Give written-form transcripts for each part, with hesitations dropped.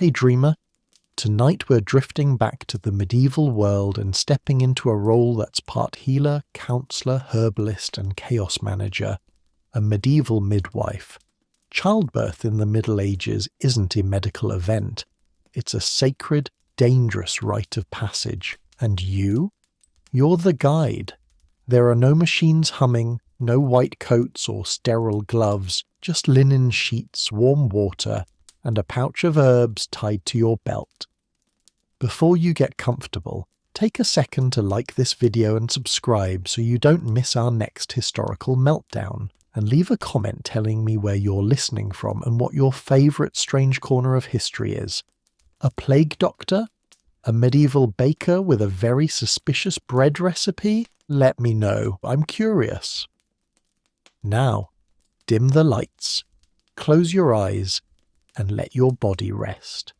Hey dreamer, tonight we're drifting back to the medieval world and stepping into a role that's part healer, counselor, herbalist and chaos manager, a medieval midwife. Childbirth in the Middle Ages isn't a medical event, it's a sacred, dangerous rite of passage. And you're the guide. There are no machines humming, no white coats or sterile gloves, just linen sheets, warm water, and a pouch of herbs tied to your belt. Before you get comfortable, take a second to like this video and subscribe so you don't miss our next historical meltdown, and leave a comment telling me where you're listening from and what your favourite strange corner of history is. A plague doctor? A medieval baker with a very suspicious bread recipe? Let me know, I'm curious. Now, dim the lights, close your eyes, and let your body rest.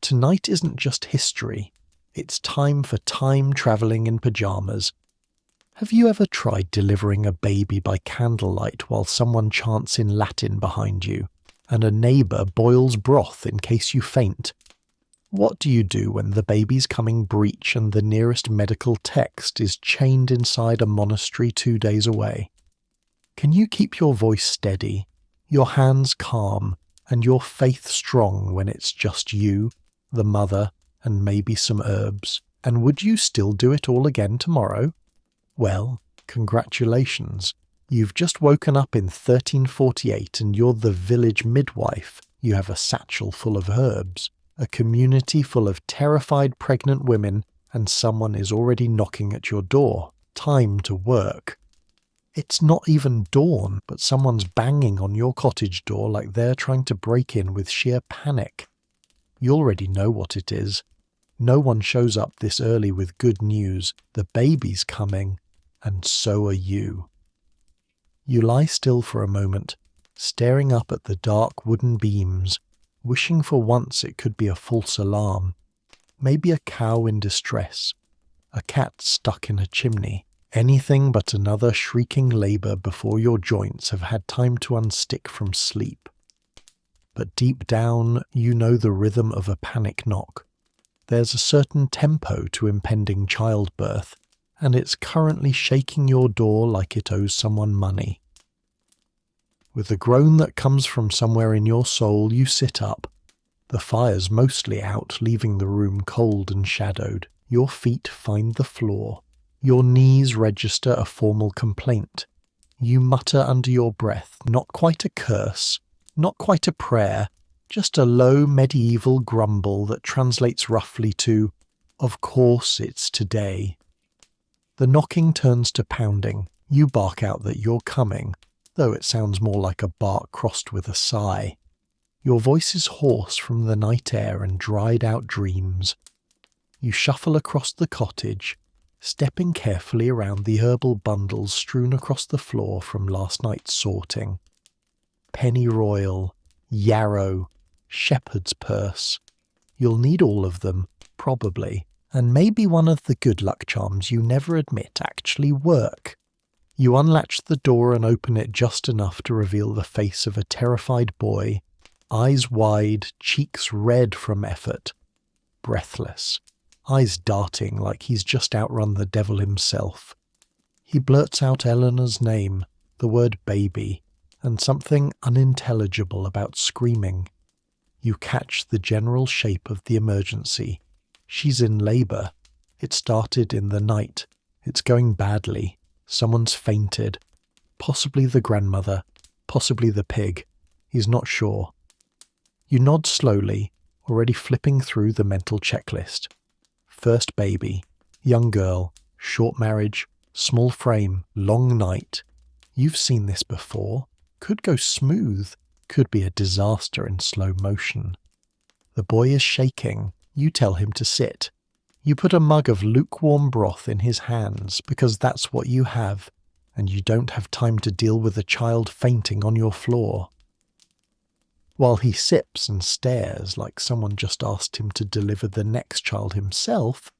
Tonight isn't just history, it's time for time travelling in pyjamas. Have you ever tried delivering a baby by candlelight while someone chants in Latin behind you, and a neighbour boils broth in case you faint? What do you do when the baby's coming breech and the nearest medical text is chained inside a monastery 2 days away? Can you keep your voice steady, your hands calm, and your faith strong when it's just you, the mother, and maybe some herbs? And would you still do it all again tomorrow? Well, congratulations. You've just woken up in 1348 and you're the village midwife. You have a satchel full of herbs, a community full of terrified pregnant women, and someone is already knocking at your door. Time to work. It's not even dawn, but someone's banging on your cottage door like they're trying to break in with sheer panic. You already know what it is. No one shows up this early with good news. The baby's coming, and so are you. You lie still for a moment, staring up at the dark wooden beams, wishing for once it could be a false alarm. Maybe a cow in distress, a cat stuck in a chimney. Anything but another shrieking labour before your joints have had time to unstick from sleep. But deep down, you know the rhythm of a panic knock. There's a certain tempo to impending childbirth, and it's currently shaking your door like it owes someone money. With a groan that comes from somewhere in your soul, you sit up. The fire's mostly out, leaving the room cold and shadowed. Your feet find the floor. Your knees register a formal complaint. You mutter under your breath, not quite a curse, not quite a prayer, just a low medieval grumble that translates roughly to, "Of course it's today." The knocking turns to pounding. You bark out that you're coming, though it sounds more like a bark crossed with a sigh. Your voice is hoarse from the night air and dried-out dreams. You shuffle across the cottage, stepping carefully around the herbal bundles strewn across the floor from last night's sorting. Pennyroyal, yarrow, shepherd's purse. You'll need all of them, probably, and maybe one of the good luck charms you never admit actually work. You unlatch the door and open it just enough to reveal the face of a terrified boy, eyes wide, cheeks red from effort, breathless, eyes darting like he's just outrun the devil himself. He blurts out Eleanor's name, the word baby, and something unintelligible about screaming. You catch the general shape of the emergency. She's in labour. It started in the night. It's going badly. Someone's fainted. Possibly the grandmother. Possibly the pig. He's not sure. You nod slowly, already flipping through the mental checklist. First baby. Young girl. Short marriage. Small frame. Long night. You've seen this before. Could go smooth. Could be a disaster in slow motion. The boy is shaking. You tell him to sit. You put a mug of lukewarm broth in his hands because that's what you have, and you don't have time to deal with a child fainting on your floor. While he sips and stares like someone just asked him to deliver the next child himself,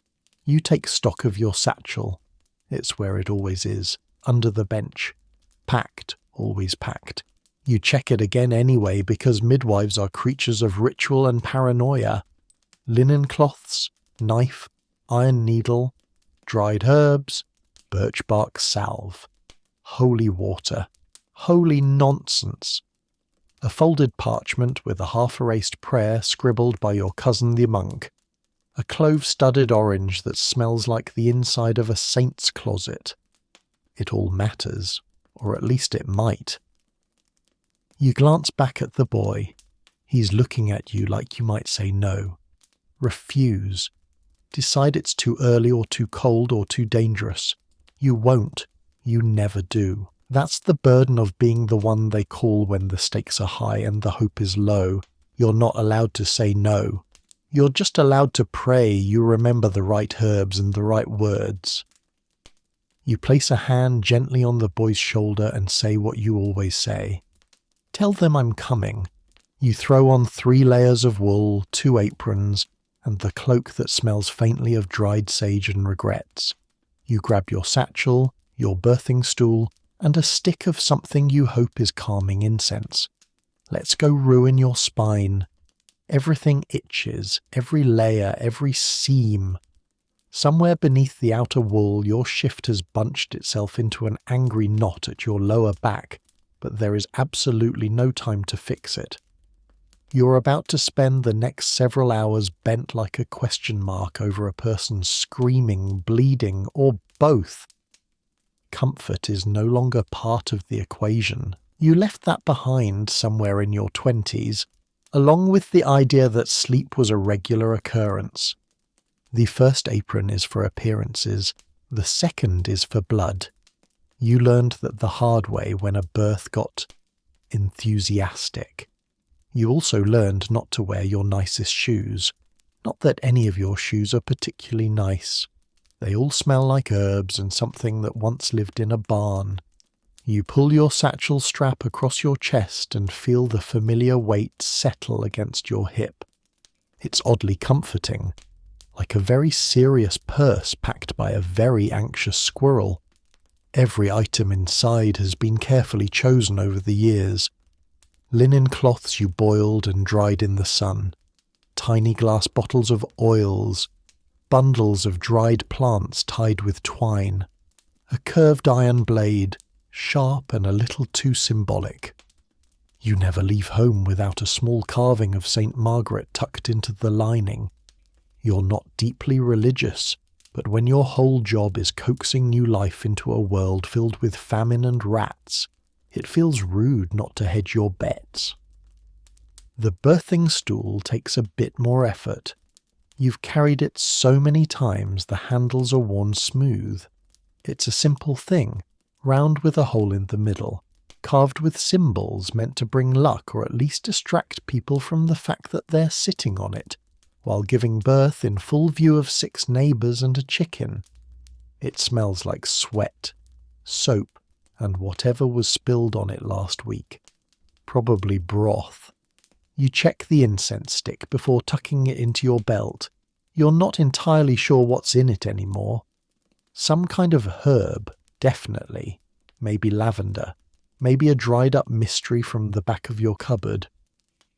you take stock of your satchel. It's where it always is, under the bench. Packed, always packed. You check it again anyway because midwives are creatures of ritual and paranoia. Linen cloths, knife, iron needle, dried herbs, birch bark salve. Holy water. Holy nonsense. A folded parchment with a half-erased prayer scribbled by your cousin the monk. A clove-studded orange that smells like the inside of a saint's closet. It all matters, or at least it might. You glance back at the boy. He's looking at you like you might say no. Refuse. Decide it's too early or too cold or too dangerous. You won't. You never do. That's the burden of being the one they call when the stakes are high and the hope is low. You're not allowed to say no. You're just allowed to pray you remember the right herbs and the right words. You place a hand gently on the boy's shoulder and say what you always say. Tell them I'm coming. You throw on 3 layers of wool, 2 aprons, and the cloak that smells faintly of dried sage and regrets. You grab your satchel, your birthing stool, and a stick of something you hope is calming incense. Let's go ruin your spine. Everything itches, every layer, every seam. Somewhere beneath the outer wool your shift has bunched itself into an angry knot at your lower back, but there is absolutely no time to fix it. You're about to spend the next several hours bent like a question mark over a person screaming, bleeding, or both. Comfort is no longer part of the equation. You left that behind somewhere in your 20s, along with the idea that sleep was a regular occurrence. The first apron is for appearances, the second is for blood. You learned that the hard way when a birth got enthusiastic. You also learned not to wear your nicest shoes. Not that any of your shoes are particularly nice. They all smell like herbs and something that once lived in a barn. You pull your satchel strap across your chest and feel the familiar weight settle against your hip. It's oddly comforting, like a very serious purse packed by a very anxious squirrel. Every item inside has been carefully chosen over the years. Linen cloths you boiled and dried in the sun, tiny glass bottles of oils, bundles of dried plants tied with twine, a curved iron blade, sharp and a little too symbolic. You never leave home without a small carving of St. Margaret tucked into the lining. You're not deeply religious, but when your whole job is coaxing new life into a world filled with famine and rats, it feels rude not to hedge your bets. The birthing stool takes a bit more effort. You've carried it so many times the handles are worn smooth. It's a simple thing, round with a hole in the middle, carved with symbols meant to bring luck or at least distract people from the fact that they're sitting on it, while giving birth in full view of 6 neighbours and a chicken. It smells like sweat, soap, and whatever was spilled on it last week. Probably broth. You check the incense stick before tucking it into your belt. You're not entirely sure what's in it anymore. Some kind of herb, definitely. Maybe lavender. Maybe a dried-up mystery from the back of your cupboard.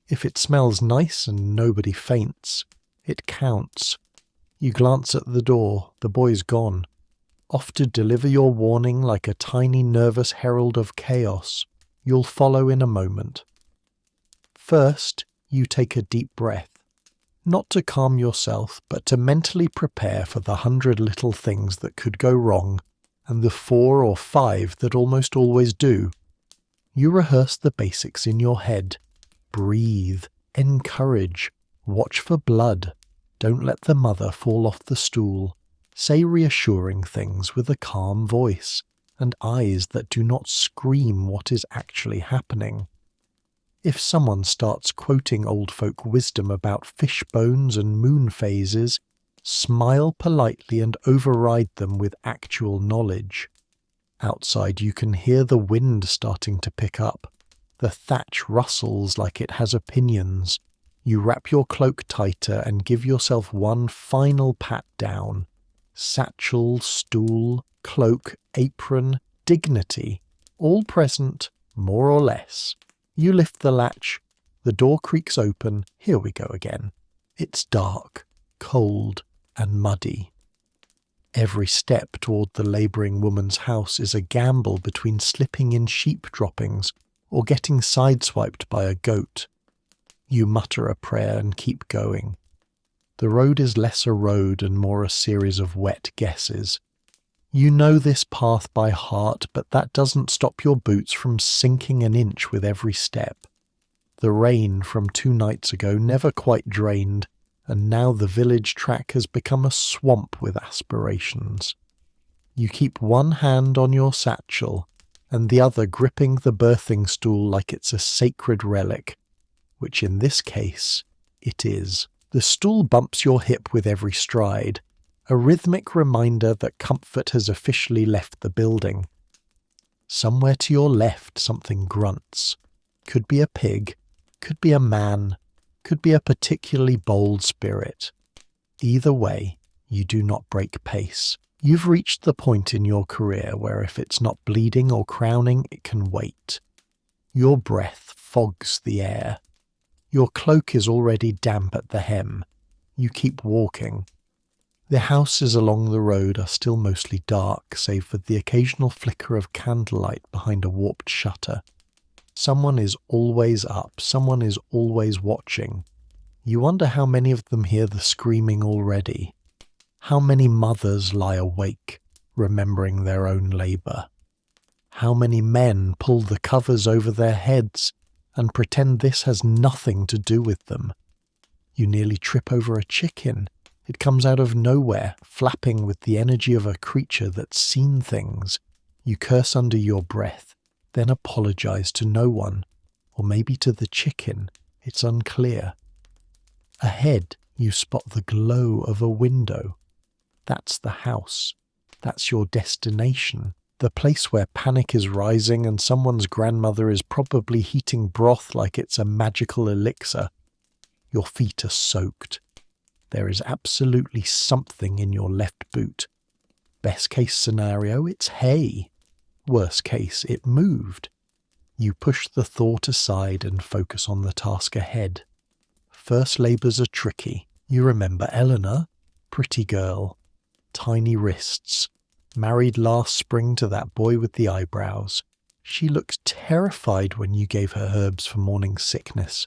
If it smells nice and nobody faints, it counts. You glance at the door. The boy's gone. Off to deliver your warning like a tiny nervous herald of chaos. You'll follow in a moment. First, you take a deep breath. Not to calm yourself, but to mentally prepare for the 100 little things that could go wrong, and the 4 or 5 that almost always do. You rehearse the basics in your head. Breathe. Encourage. Watch for blood. Don't let the mother fall off the stool. Say reassuring things with a calm voice, and eyes that do not scream what is actually happening. If someone starts quoting old folk wisdom about fish bones and moon phases, smile politely and override them with actual knowledge. Outside you can hear the wind starting to pick up. The thatch rustles like it has opinions. You wrap your cloak tighter and give yourself one final pat down. Satchel, stool, cloak, apron, dignity, all present, more or less. You lift the latch, the door creaks open, here we go again. It's dark, cold, and muddy. Every step toward the labouring woman's house is a gamble between slipping in sheep droppings or getting sideswiped by a goat. You mutter a prayer and keep going. The road is less a road and more a series of wet guesses. You know this path by heart, but that doesn't stop your boots from sinking an inch with every step. The rain from 2 nights ago never quite drained, and now the village track has become a swamp with aspirations. You keep one hand on your satchel, and the other gripping the birthing stool like it's a sacred relic, which in this case, it is. The stool bumps your hip with every stride, a rhythmic reminder that comfort has officially left the building. Somewhere to your left something grunts. Could be a pig, could be a man, could be a particularly bold spirit. Either way, you do not break pace. You've reached the point in your career where if it's not bleeding or crowning, it can wait. Your breath fogs the air. Your cloak is already damp at the hem. You keep walking. The houses along the road are still mostly dark, save for the occasional flicker of candlelight behind a warped shutter. Someone is always up, someone is always watching. You wonder how many of them hear the screaming already. How many mothers lie awake, remembering their own labour. How many men pull the covers over their heads and pretend this has nothing to do with them. You nearly trip over a chicken. It comes out of nowhere, flapping with the energy of a creature that's seen things. You curse under your breath, then apologize to no one, or maybe to the chicken. It's unclear. Ahead, you spot the glow of a window. That's the house. That's your destination. The place where panic is rising and someone's grandmother is probably heating broth like it's a magical elixir. Your feet are soaked. There is absolutely something in your left boot. Best case scenario, it's hay. Worst case, it moved. You push the thought aside and focus on the task ahead. First labours are tricky. You remember Eleanor, pretty girl, tiny wrists, married last spring to that boy with the eyebrows. She looked terrified when you gave her herbs for morning sickness.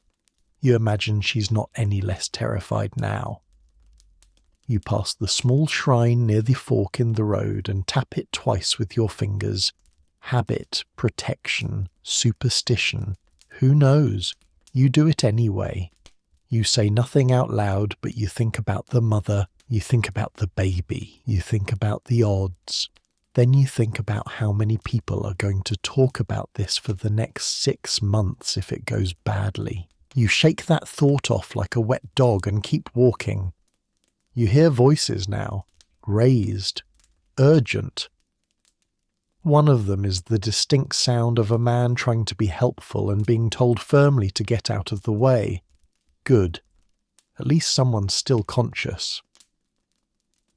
You imagine she's not any less terrified now. You pass the small shrine near the fork in the road and tap it twice with your fingers. Habit, protection, superstition. Who knows? You do it anyway. You say nothing out loud, but you think about the mother, you think about the baby, you think about the odds. Then you think about how many people are going to talk about this for the next 6 months if it goes badly. You shake that thought off like a wet dog and keep walking. You hear voices now, raised, urgent. One of them is the distinct sound of a man trying to be helpful and being told firmly to get out of the way. Good. At least someone's still conscious.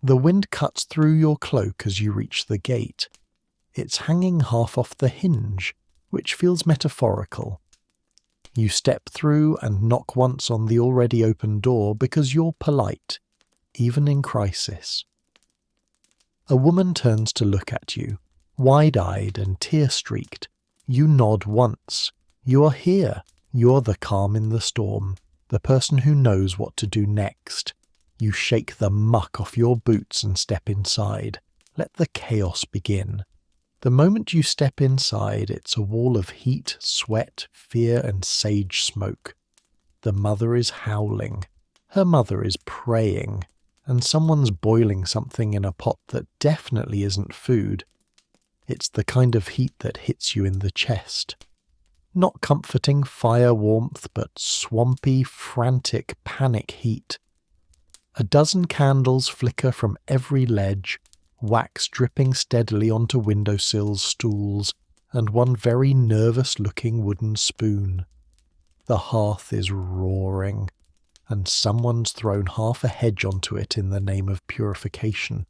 The wind cuts through your cloak as you reach the gate. It's hanging half off the hinge, which feels metaphorical. You step through and knock once on the already open door because you're polite, even in crisis. A woman turns to look at you, wide-eyed and tear-streaked. You nod once. You are here. You're the calm in the storm, the person who knows what to do next. You shake the muck off your boots and step inside. Let the chaos begin. The moment you step inside, it's a wall of heat, sweat, fear, and sage smoke. The mother is howling. Her mother is praying. And someone's boiling something in a pot that definitely isn't food. It's the kind of heat that hits you in the chest. Not comforting fire warmth, but swampy, frantic panic heat. A dozen candles flicker from every ledge, wax dripping steadily onto windowsills, stools, and one very nervous-looking wooden spoon. The hearth is roaring, and someone's thrown half a hedge onto it in the name of purification.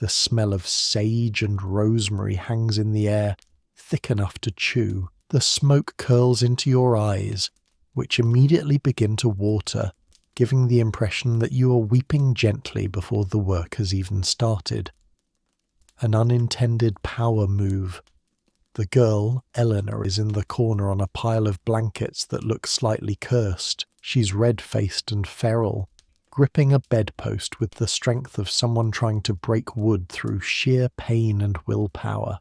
The smell of sage and rosemary hangs in the air, thick enough to chew. The smoke curls into your eyes, which immediately begin to water, giving the impression that you are weeping gently before the work has even started. An unintended power move. The girl, Eleanor, is in the corner on a pile of blankets that look slightly cursed. She's red-faced and feral, gripping a bedpost with the strength of someone trying to break wood through sheer pain and willpower.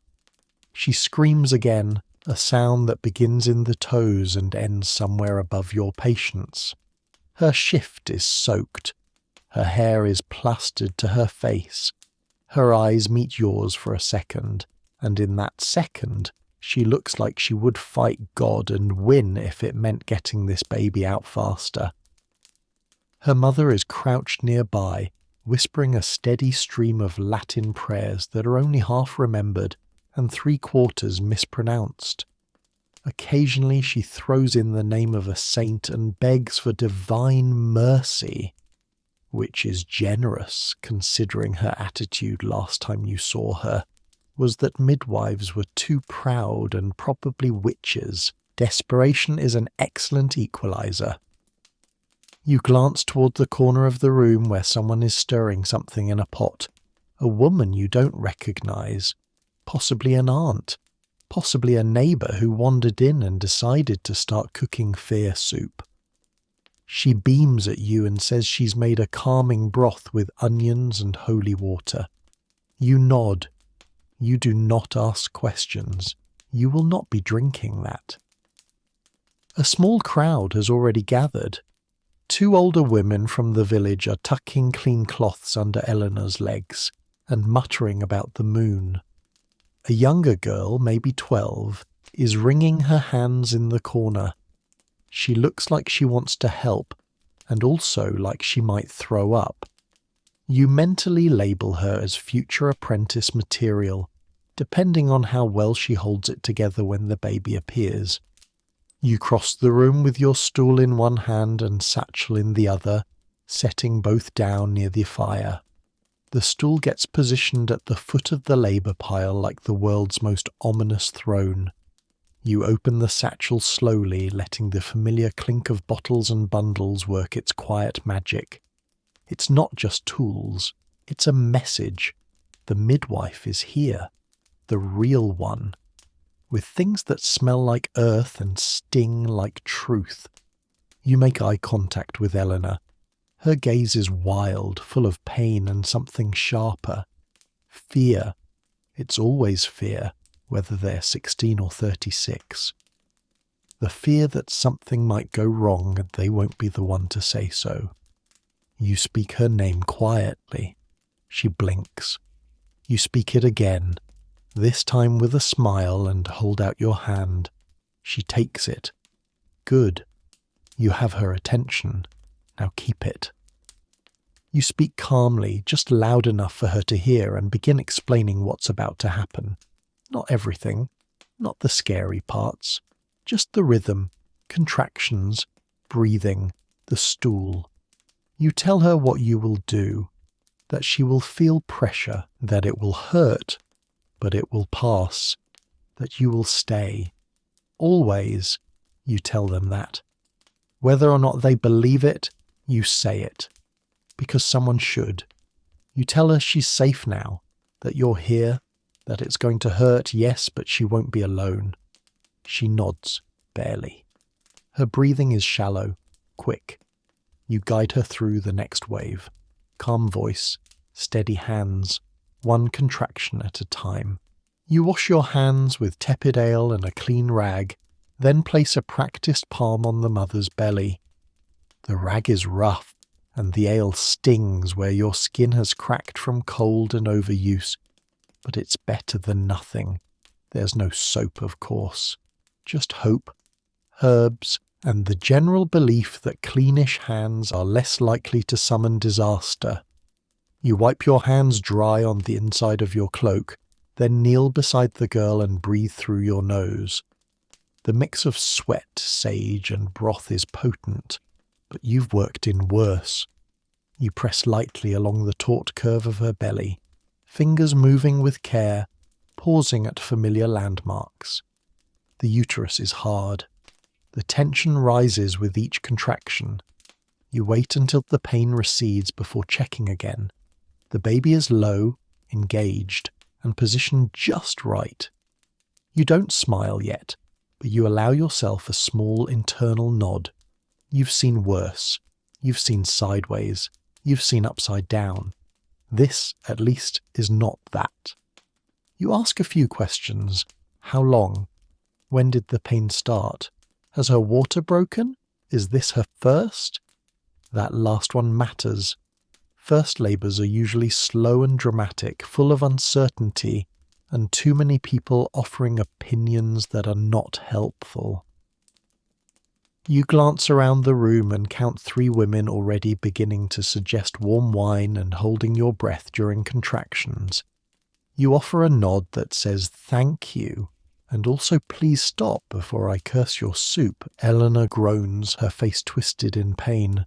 She screams again, a sound that begins in the toes and ends somewhere above your patience. Her shift is soaked. Her hair is plastered to her face. Her eyes meet yours for a second, and in that second, she looks like she would fight God and win if it meant getting this baby out faster. Her mother is crouched nearby, whispering a steady stream of Latin prayers that are only half remembered and 3/4 mispronounced. Occasionally she throws in the name of a saint and begs for divine mercy, which is generous considering her attitude last time you saw her was that midwives were too proud and probably witches. Desperation is an excellent equalizer. You glance toward the corner of the room where someone is stirring something in a pot. A woman you don't recognize. Possibly an aunt. Possibly a neighbour who wandered in and decided to start cooking fear soup. She beams at you and says she's made a calming broth with onions and holy water. You nod. You do not ask questions. You will not be drinking that. A small crowd has already gathered. 2 older women from the village are tucking clean cloths under Eleanor's legs and muttering about the moon. A younger girl, maybe 12, is wringing her hands in the corner. She looks like she wants to help, and also like she might throw up. You mentally label her as future apprentice material, depending on how well she holds it together when the baby appears. You cross the room with your stool in one hand and satchel in the other, setting both down near the fire. The stool gets positioned at the foot of the labour pile like the world's most ominous throne. You open the satchel slowly, letting the familiar clink of bottles and bundles work its quiet magic. It's not just tools, it's a message. The midwife is here, the real one, with things that smell like earth and sting like truth. You make eye contact with Eleanor. Her gaze is wild, full of pain and something sharper. Fear. It's always fear, whether they're 16 or 36. The fear that something might go wrong and they won't be the one to say so. You speak her name quietly. She blinks. You speak it again, this time with a smile, and hold out your hand. She takes it. Good. You have her attention. Now keep it. You speak calmly, just loud enough for her to hear, and begin explaining what's about to happen. Not everything, not the scary parts, just the rhythm, contractions, breathing, the stool. You tell her what you will do, that she will feel pressure, that it will hurt, but it will pass, that you will stay. Always, you tell them that. Whether or not they believe it, you say it. Because someone should. You tell her she's safe now, that you're here, that it's going to hurt, yes, but she won't be alone. She nods, barely. Her breathing is shallow, quick. You guide her through the next wave. Calm voice, steady hands, one contraction at a time. You wash your hands with tepid ale and a clean rag, then place a practiced palm on the mother's belly. The rag is rough, and the ale stings where your skin has cracked from cold and overuse, but it's better than nothing. There's no soap, of course. Just hope, herbs, and the general belief that cleanish hands are less likely to summon disaster. You wipe your hands dry on the inside of your cloak, then kneel beside the girl and breathe through your nose. The mix of sweat, sage, and broth is potent, but you've worked in worse. You press lightly along the taut curve of her belly, fingers moving with care, pausing at familiar landmarks. The uterus is hard. The tension rises with each contraction. You wait until the pain recedes before checking again. The baby is low, engaged, and positioned just right. You don't smile yet, but you allow yourself a small internal nod. You've seen worse. You've seen sideways. You've seen upside down. This, at least, is not that. You ask a few questions. How long? When did the pain start? Has her water broken? Is this her first? That last one matters. First labours are usually slow and dramatic, full of uncertainty, and too many people offering opinions that are not helpful. You glance around the room and count 3 women already beginning to suggest warm wine and holding your breath during contractions. You offer a nod that says thank you, and also please stop before I curse your soup. Eleanor groans, her face twisted in pain.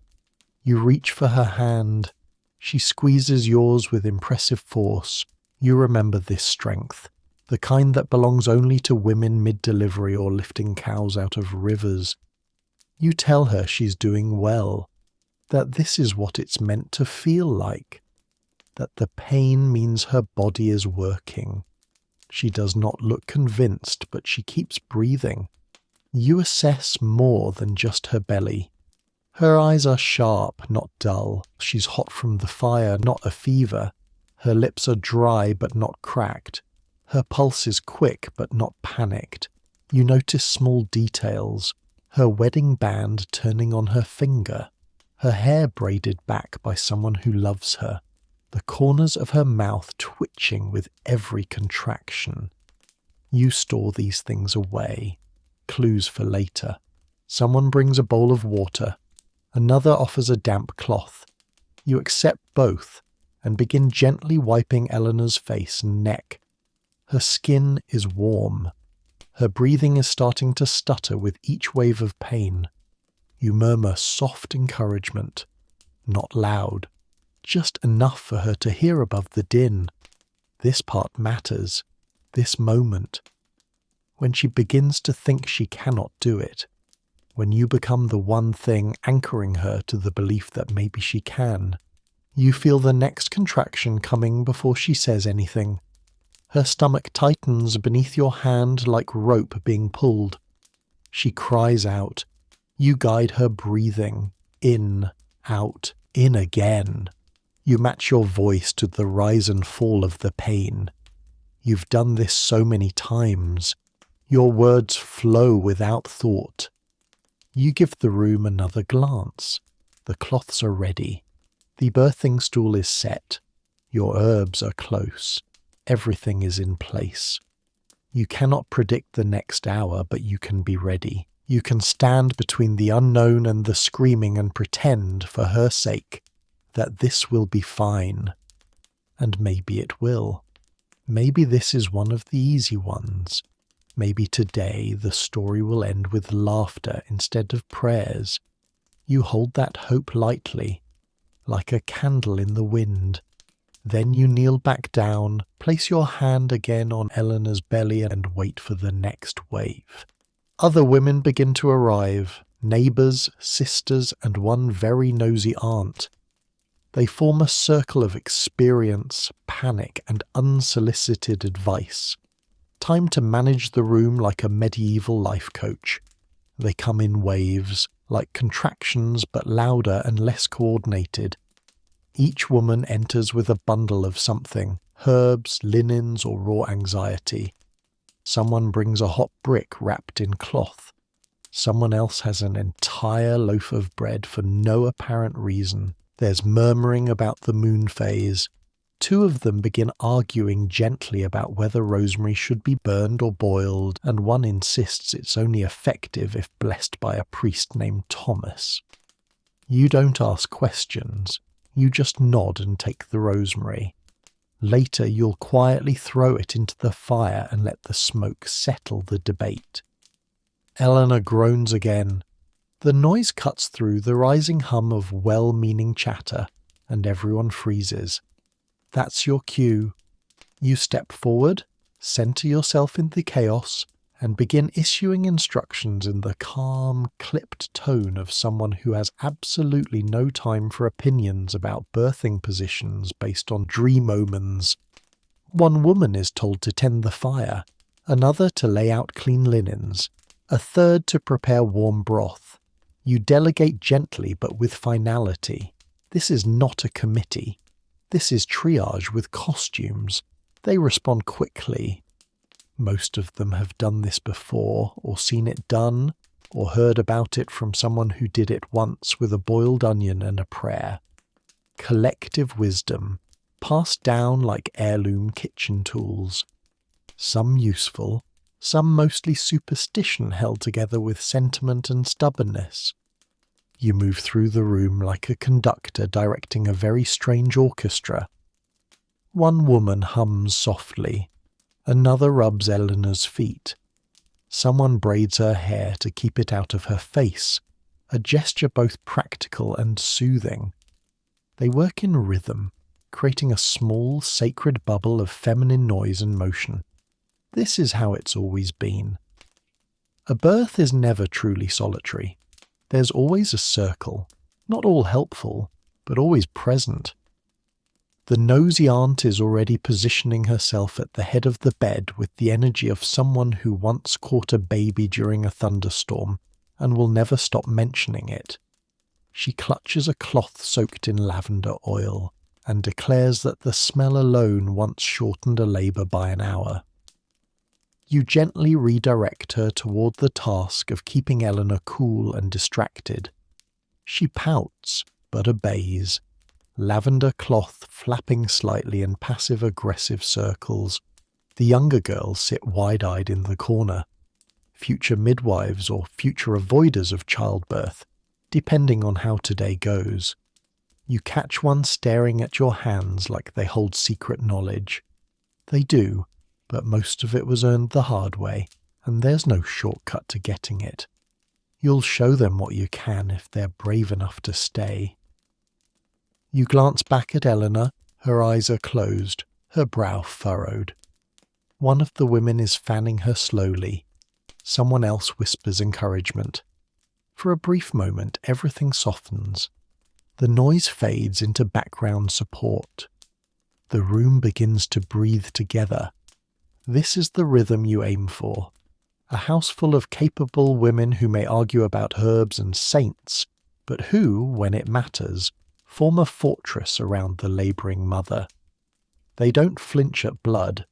You reach for her hand. She squeezes yours with impressive force. You remember this strength, the kind that belongs only to women mid-delivery or lifting cows out of rivers. You tell her she's doing well, that this is what it's meant to feel like, that the pain means her body is working. She does not look convinced, but she keeps breathing. You assess more than just her belly. Her eyes are sharp, not dull. She's hot from the fire, not a fever. Her lips are dry, but not cracked. Her pulse is quick, but not panicked. You notice small details. Her wedding band turning on her finger. Her hair braided back by someone who loves her. The corners of her mouth twitching with every contraction. You store these things away. Clues for later. Someone brings a bowl of water. Another offers a damp cloth. You accept both and begin gently wiping Eleanor's face and neck. Her skin is warm. Her breathing is starting to stutter with each wave of pain. You murmur soft encouragement. Not loud. Just enough for her to hear above the din. This part matters. This moment. When she begins to think she cannot do it. When you become the one thing anchoring her to the belief that maybe she can. You feel the next contraction coming before she says anything. Her stomach tightens beneath your hand like rope being pulled. She cries out. You guide her breathing. In, out, in again. You match your voice to the rise and fall of the pain. You've done this so many times. Your words flow without thought. You give the room another glance. The cloths are ready. The birthing stool is set. Your herbs are close. Everything is in place. You cannot predict the next hour, but you can be ready. You can stand between the unknown and the screaming and pretend, for her sake, that this will be fine. And maybe it will. Maybe this is one of the easy ones. Maybe today the story will end with laughter instead of prayers. You hold that hope lightly, like a candle in the wind. Then you kneel back down, place your hand again on Eleanor's belly and wait for the next wave. Other women begin to arrive, neighbours, sisters, and one very nosy aunt. They form a circle of experience, panic, and unsolicited advice. Time to manage the room like a medieval life coach. They come in waves, like contractions but louder and less coordinated. Each woman enters with a bundle of something, herbs, linens, or raw anxiety. Someone brings a hot brick wrapped in cloth. Someone else has an entire loaf of bread for no apparent reason. There's murmuring about the moon phase. 2 of them begin arguing gently about whether rosemary should be burned or boiled, and one insists it's only effective if blessed by a priest named Thomas. You don't ask questions. You just nod and take the rosemary. Later you'll quietly throw it into the fire and let the smoke settle the debate. Eleanor groans again. The noise cuts through the rising hum of well-meaning chatter, and everyone freezes. That's your cue. You step forward, center yourself in the chaos, and begin issuing instructions in the calm, clipped tone of someone who has absolutely no time for opinions about birthing positions based on dream omens. One woman is told to tend the fire, another to lay out clean linens, a third to prepare warm broth. You delegate gently but with finality. This is not a committee. This is triage with costumes. They respond quickly. Most of them have done this before, or seen it done, or heard about it from someone who did it once with a boiled onion and a prayer. Collective wisdom, passed down like heirloom kitchen tools. Some useful, some mostly superstition held together with sentiment and stubbornness. You move through the room like a conductor directing a very strange orchestra. One woman hums softly, another rubs Eleanor's feet. Someone braids her hair to keep it out of her face, a gesture both practical and soothing. They work in rhythm, creating a small, sacred bubble of feminine noise and motion. This is how it's always been. A birth is never truly solitary. There's always a circle, not all helpful, but always present. The nosy aunt is already positioning herself at the head of the bed with the energy of someone who once caught a baby during a thunderstorm and will never stop mentioning it. She clutches a cloth soaked in lavender oil and declares that the smell alone once shortened a labour by an hour. You gently redirect her toward the task of keeping Eleanor cool and distracted. She pouts, but obeys, lavender cloth flapping slightly in passive-aggressive circles. The younger girls sit wide-eyed in the corner, future midwives or future avoiders of childbirth, depending on how today goes. You catch one staring at your hands like they hold secret knowledge. They do, but most of it was earned the hard way, and there's no shortcut to getting it. You'll show them what you can if they're brave enough to stay. You glance back at Eleanor, her eyes are closed, her brow furrowed. One of the women is fanning her slowly. Someone else whispers encouragement. For a brief moment, everything softens. The noise fades into background support. The room begins to breathe together. This is the rhythm you aim for. A house full of capable women who may argue about herbs and saints, but who, when it matters, form a fortress around the labouring mother. They don't flinch at blood.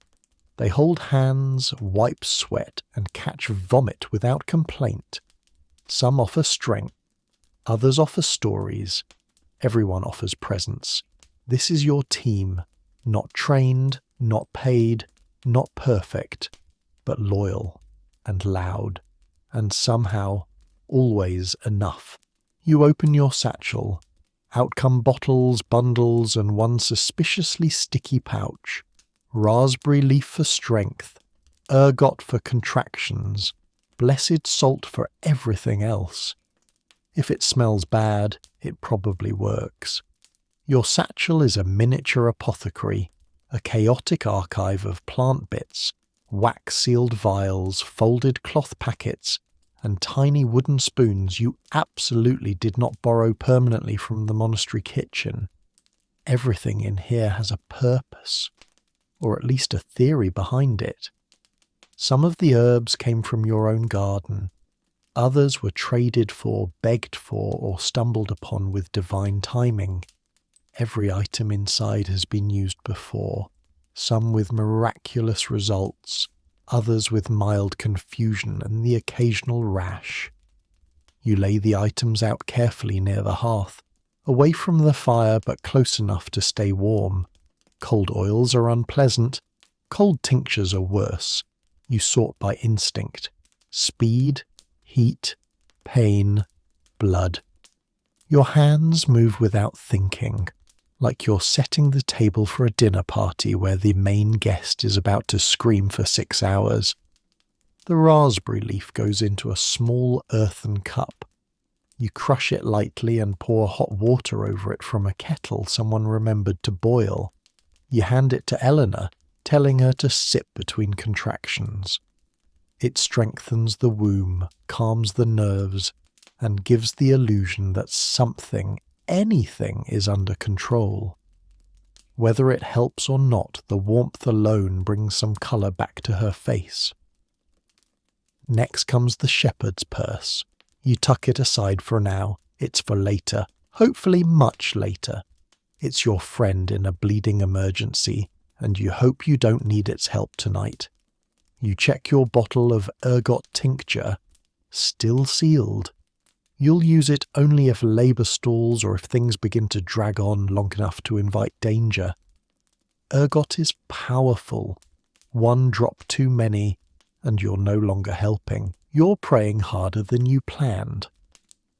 They hold hands, wipe sweat, and catch vomit without complaint. Some offer strength, others offer stories. Everyone offers presence. This is your team, not trained, not paid, not perfect, but loyal and loud, and somehow always enough. You open your satchel. Out come bottles, bundles, and one suspiciously sticky pouch. Raspberry leaf for strength, ergot for contractions, blessed salt for everything else. If it smells bad, it probably works. Your satchel is a miniature apothecary, a chaotic archive of plant bits, wax-sealed vials, folded cloth packets, and tiny wooden spoons you absolutely did not borrow permanently from the monastery kitchen. Everything in here has a purpose, or at least a theory behind it. Some of the herbs came from your own garden. Others were traded for, begged for, or stumbled upon with divine timing. Every item inside has been used before, some with miraculous results, others with mild confusion and the occasional rash. You lay the items out carefully near the hearth, away from the fire but close enough to stay warm. Cold oils are unpleasant, cold tinctures are worse. You sort by instinct. Speed, heat, pain, blood. Your hands move without thinking, like you're setting the table for a dinner party where the main guest is about to scream for 6 hours. The raspberry leaf goes into a small earthen cup. You crush it lightly and pour hot water over it from a kettle someone remembered to boil. You hand it to Eleanor, telling her to sip between contractions. It strengthens the womb, calms the nerves, and gives the illusion that something, anything, is under control. Whether it helps or not, the warmth alone brings some colour back to her face. Next comes the shepherd's purse. You tuck it aside for now. It's for later, hopefully much later. It's your friend in a bleeding emergency, and you hope you don't need its help tonight. You check your bottle of ergot tincture, still sealed. You'll use it only if labour stalls or if things begin to drag on long enough to invite danger. Ergot is powerful. One drop too many, and you're no longer helping. You're praying harder than you planned.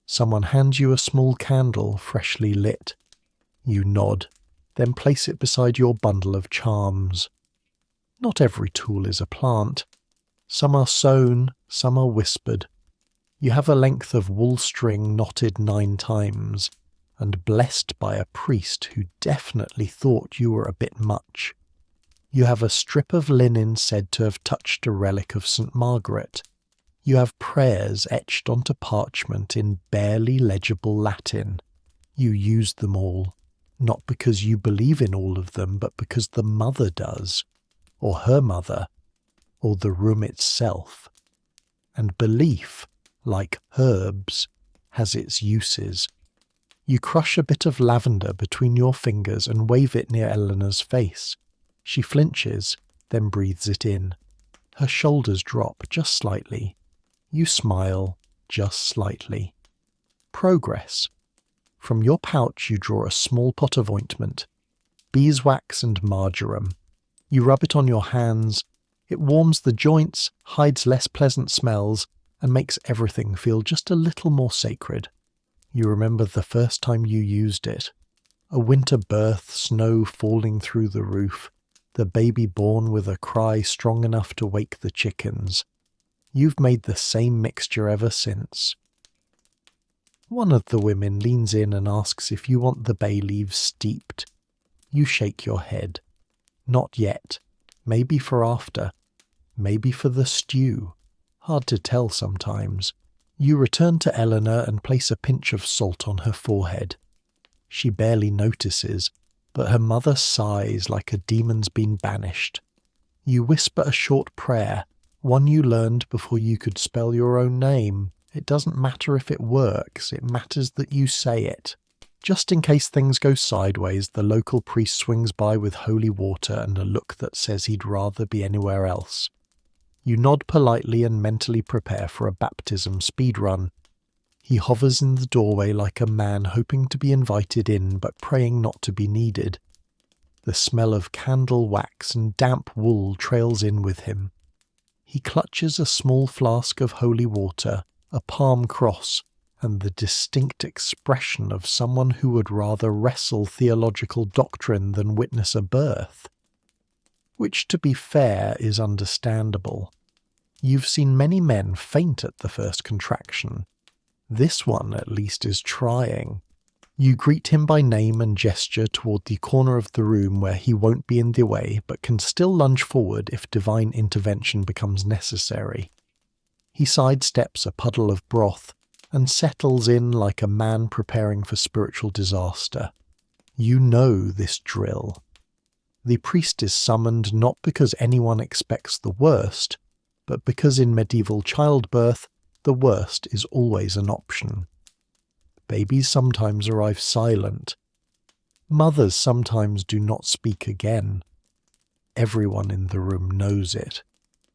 Someone hands you a small candle, freshly lit. You nod, then place it beside your bundle of charms. Not every tool is a plant. Some are sewn, some are whispered. You have a length of wool string knotted 9 times, and blessed by a priest who definitely thought you were a bit much. You have a strip of linen said to have touched a relic of St. Margaret. You have prayers etched onto parchment in barely legible Latin. You use them all, not because you believe in all of them, but because the mother does, or her mother, or the room itself. And belief, like herbs, has its uses. You crush a bit of lavender between your fingers and wave it near Eleanor's face. She flinches, then breathes it in. Her shoulders drop just slightly. You smile just slightly. Progress. From your pouch you draw a small pot of ointment, beeswax and marjoram. You rub it on your hands. It warms the joints, hides less pleasant smells, and makes everything feel just a little more sacred. You remember the first time you used it. A winter birth, snow falling through the roof, the baby born with a cry strong enough to wake the chickens. You've made the same mixture ever since. One of the women leans in and asks if you want the bay leaves steeped. You shake your head. Not yet. Maybe for after. Maybe for the stew. Hard to tell sometimes. You return to Eleanor and place a pinch of salt on her forehead. She barely notices, but her mother sighs like a demon's been banished. You whisper a short prayer, one you learned before you could spell your own name. It doesn't matter if it works, it matters that you say it. Just in case things go sideways, the local priest swings by with holy water and a look that says he'd rather be anywhere else. You nod politely and mentally prepare for a baptism speed run. He hovers in the doorway like a man hoping to be invited in but praying not to be needed. The smell of candle wax and damp wool trails in with him. He clutches a small flask of holy water, a palm cross, and the distinct expression of someone who would rather wrestle theological doctrine than witness a birth. Which, to be fair, is understandable. You've seen many men faint at the first contraction. This one, at least, is trying. You greet him by name and gesture toward the corner of the room where he won't be in the way, but can still lunge forward if divine intervention becomes necessary. He sidesteps a puddle of broth and settles in like a man preparing for spiritual disaster. You know this drill. The priest is summoned not because anyone expects the worst, but because in medieval childbirth, the worst is always an option. Babies sometimes arrive silent. Mothers sometimes do not speak again. Everyone in the room knows it,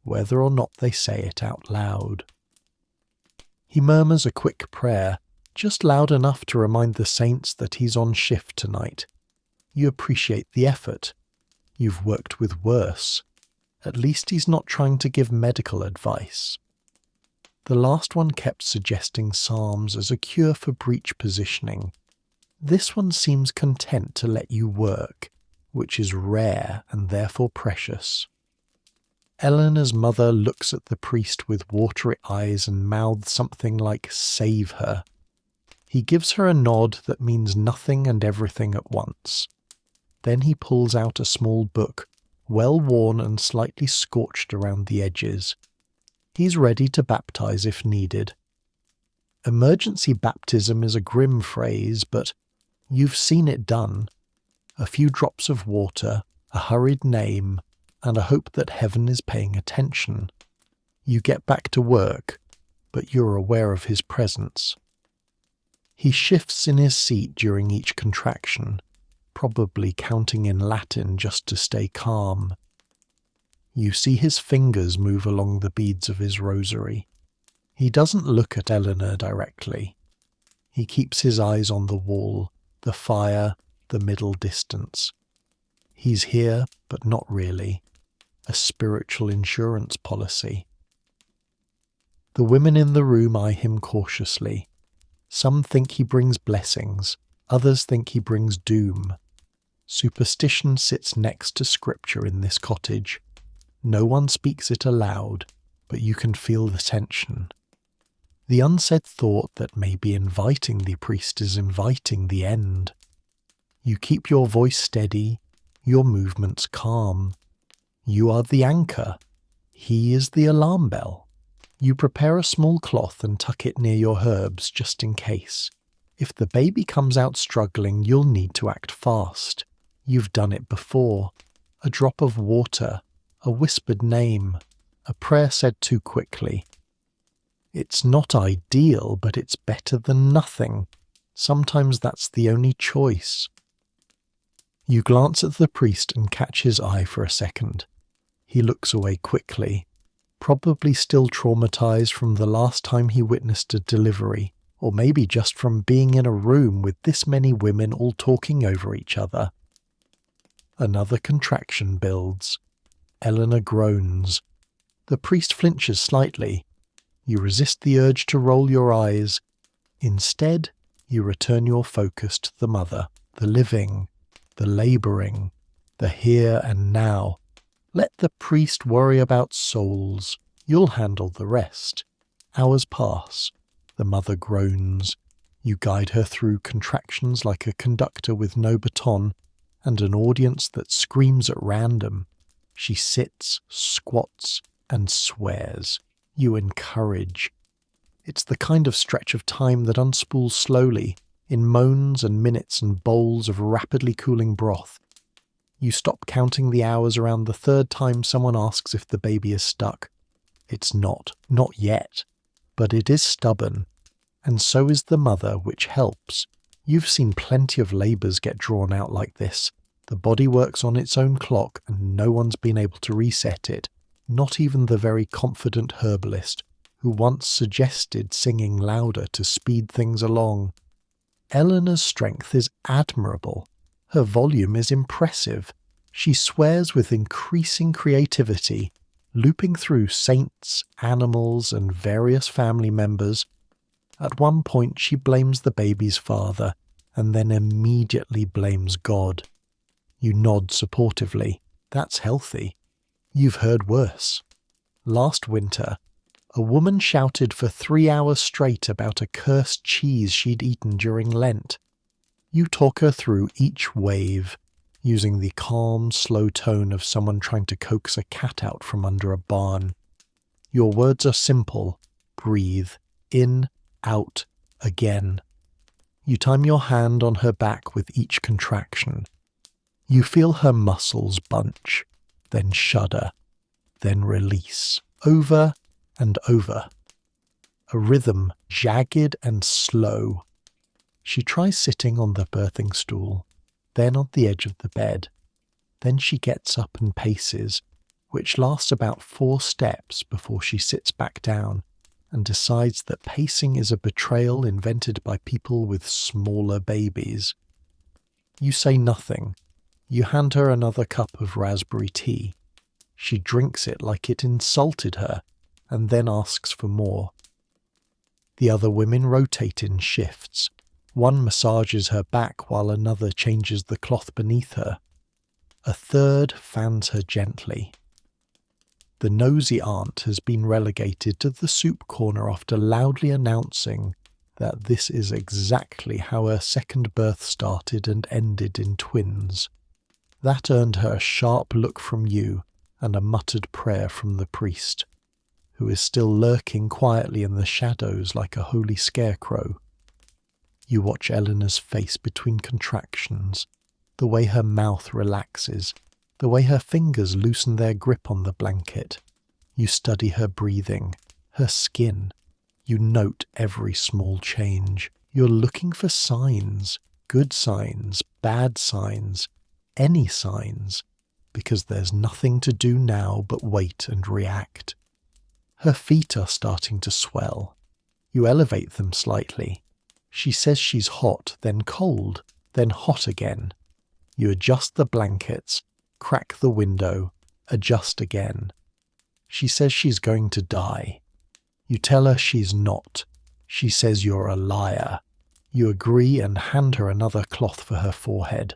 whether or not they say it out loud. He murmurs a quick prayer, just loud enough to remind the saints that he's on shift tonight. You appreciate the effort. You've worked with worse. At least he's not trying to give medical advice. The last one kept suggesting psalms as a cure for breech positioning. This one seems content to let you work, which is rare and therefore precious. Eleanor's mother looks at the priest with watery eyes and mouths something like, "Save her." He gives her a nod that means nothing and everything at once. Then he pulls out a small book, well worn and slightly scorched around the edges. He's ready to baptize if needed. Emergency baptism is a grim phrase, but you've seen it done. A few drops of water, a hurried name, and a hope that heaven is paying attention. You get back to work, but you're aware of his presence. He shifts in his seat during each contraction, probably counting in Latin just to stay calm. You see his fingers move along the beads of his rosary. He doesn't look at Eleanor directly. He keeps his eyes on the wall, the fire, the middle distance. He's here, but not really. A spiritual insurance policy. The women in the room eye him cautiously. Some think he brings blessings, others think he brings doom. Superstition sits next to scripture in this cottage. No one speaks it aloud, but you can feel the tension. The unsaid thought that maybe inviting the priest is inviting the end. You keep your voice steady, your movements calm. You are the anchor. He is the alarm bell. You prepare a small cloth and tuck it near your herbs just in case. If the baby comes out struggling, you'll need to act fast. You've done it before. A drop of water, a whispered name, a prayer said too quickly. It's not ideal, but it's better than nothing. Sometimes that's the only choice. You glance at the priest and catch his eye for a second. He looks away quickly, probably still traumatized from the last time he witnessed a delivery, or maybe just from being in a room with this many women all talking over each other. Another contraction builds. Eleanor groans. The priest flinches slightly. You resist the urge to roll your eyes. Instead, you return your focus to the mother, the living, the labouring, the here and now. Let the priest worry about souls. You'll handle the rest. Hours pass. The mother groans. You guide her through contractions like a conductor with no baton and an audience that screams at random. She sits, squats, and swears. You encourage. It's the kind of stretch of time that unspools slowly, in moans and minutes and bowls of rapidly cooling broth. You stop counting the hours around the third time someone asks if the baby is stuck. It's not yet. But it is stubborn. And so is the mother, which helps. You've seen plenty of labours get drawn out like this. The body works on its own clock and no one's been able to reset it. Not even the very confident herbalist, who once suggested singing louder to speed things along. Eleanor's strength is admirable. Her volume is impressive. She swears with increasing creativity, looping through saints, animals, and various family members. At one point she blames the baby's father, and then immediately blames God. You nod supportively. That's healthy. You've heard worse. Last winter, a woman shouted for 3 hours straight about a cursed cheese she'd eaten during Lent. You talk her through each wave, using the calm, slow tone of someone trying to coax a cat out from under a barn. Your words are simple. Breathe. In, out, again. You time your hand on her back with each contraction. You feel her muscles bunch, then shudder, then release, over and over. A rhythm jagged and slow. She tries sitting on the birthing stool, then on the edge of the bed. Then she gets up and paces, which lasts about 4 steps before she sits back down and decides that pacing is a betrayal invented by people with smaller babies. You say nothing. You hand her another cup of raspberry tea. She drinks it like it insulted her, and then asks for more. The other women rotate in shifts. One massages her back while another changes the cloth beneath her. A third fans her gently. The nosy aunt has been relegated to the soup corner after loudly announcing that this is exactly how her second birth started and ended in twins. That earned her a sharp look from you and a muttered prayer from the priest, who is still lurking quietly in the shadows like a holy scarecrow. You watch Eleanor's face between contractions, the way her mouth relaxes, the way her fingers loosen their grip on the blanket. You study her breathing, her skin. You note every small change. You're looking for signs, good signs, bad signs, any signs, because there's nothing to do now but wait and react. Her feet are starting to swell. You elevate them slightly. She says she's hot, then cold, then hot again. You adjust the blankets, crack the window, adjust again. She says she's going to die. You tell her she's not. She says you're a liar. You agree and hand her another cloth for her forehead.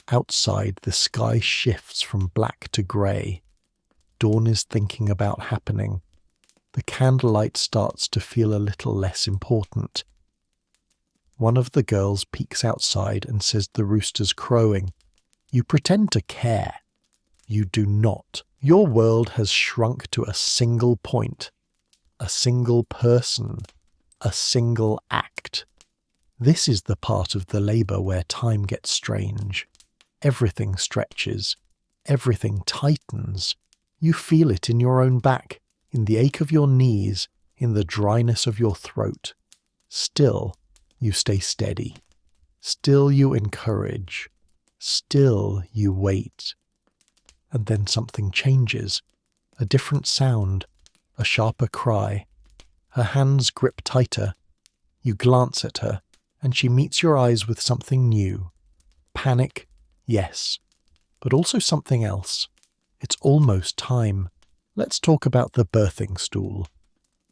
Outside, the sky shifts from black to grey. Dawn is thinking about happening. The candlelight starts to feel a little less important. One of the girls peeks outside and says the rooster's crowing. You pretend to care. You do not. Your world has shrunk to a single point, a single person, a single act. This is the part of the labour where time gets strange. Everything stretches. Everything tightens. You feel it in your own back, in the ache of your knees, in the dryness of your throat. Still, you stay steady. Still you encourage. Still you wait. And then something changes. A different sound. A sharper cry. Her hands grip tighter. You glance at her, and she meets your eyes with something new. Panic, yes, but also something else. It's almost time. Let's talk about the birthing stool.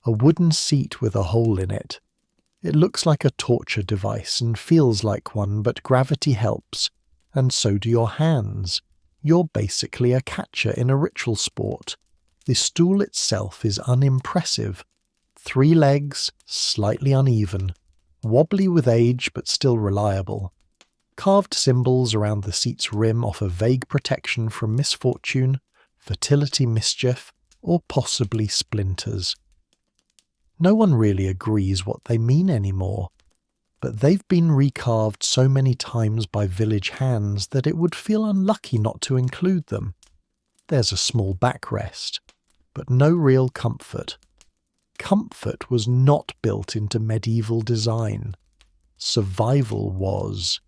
A wooden seat with a hole in it. It looks like a torture device and feels like one, but gravity helps, and so do your hands. You're basically a catcher in a ritual sport. The stool itself is unimpressive. 3 legs, slightly uneven, wobbly with age but still reliable. Carved symbols around the seat's rim offer vague protection from misfortune, fertility mischief, or possibly splinters. No one really agrees what they mean anymore, but they've been recarved so many times by village hands that it would feel unlucky not to include them. There's a small backrest, but no real comfort. Comfort was not built into medieval design. Survival was.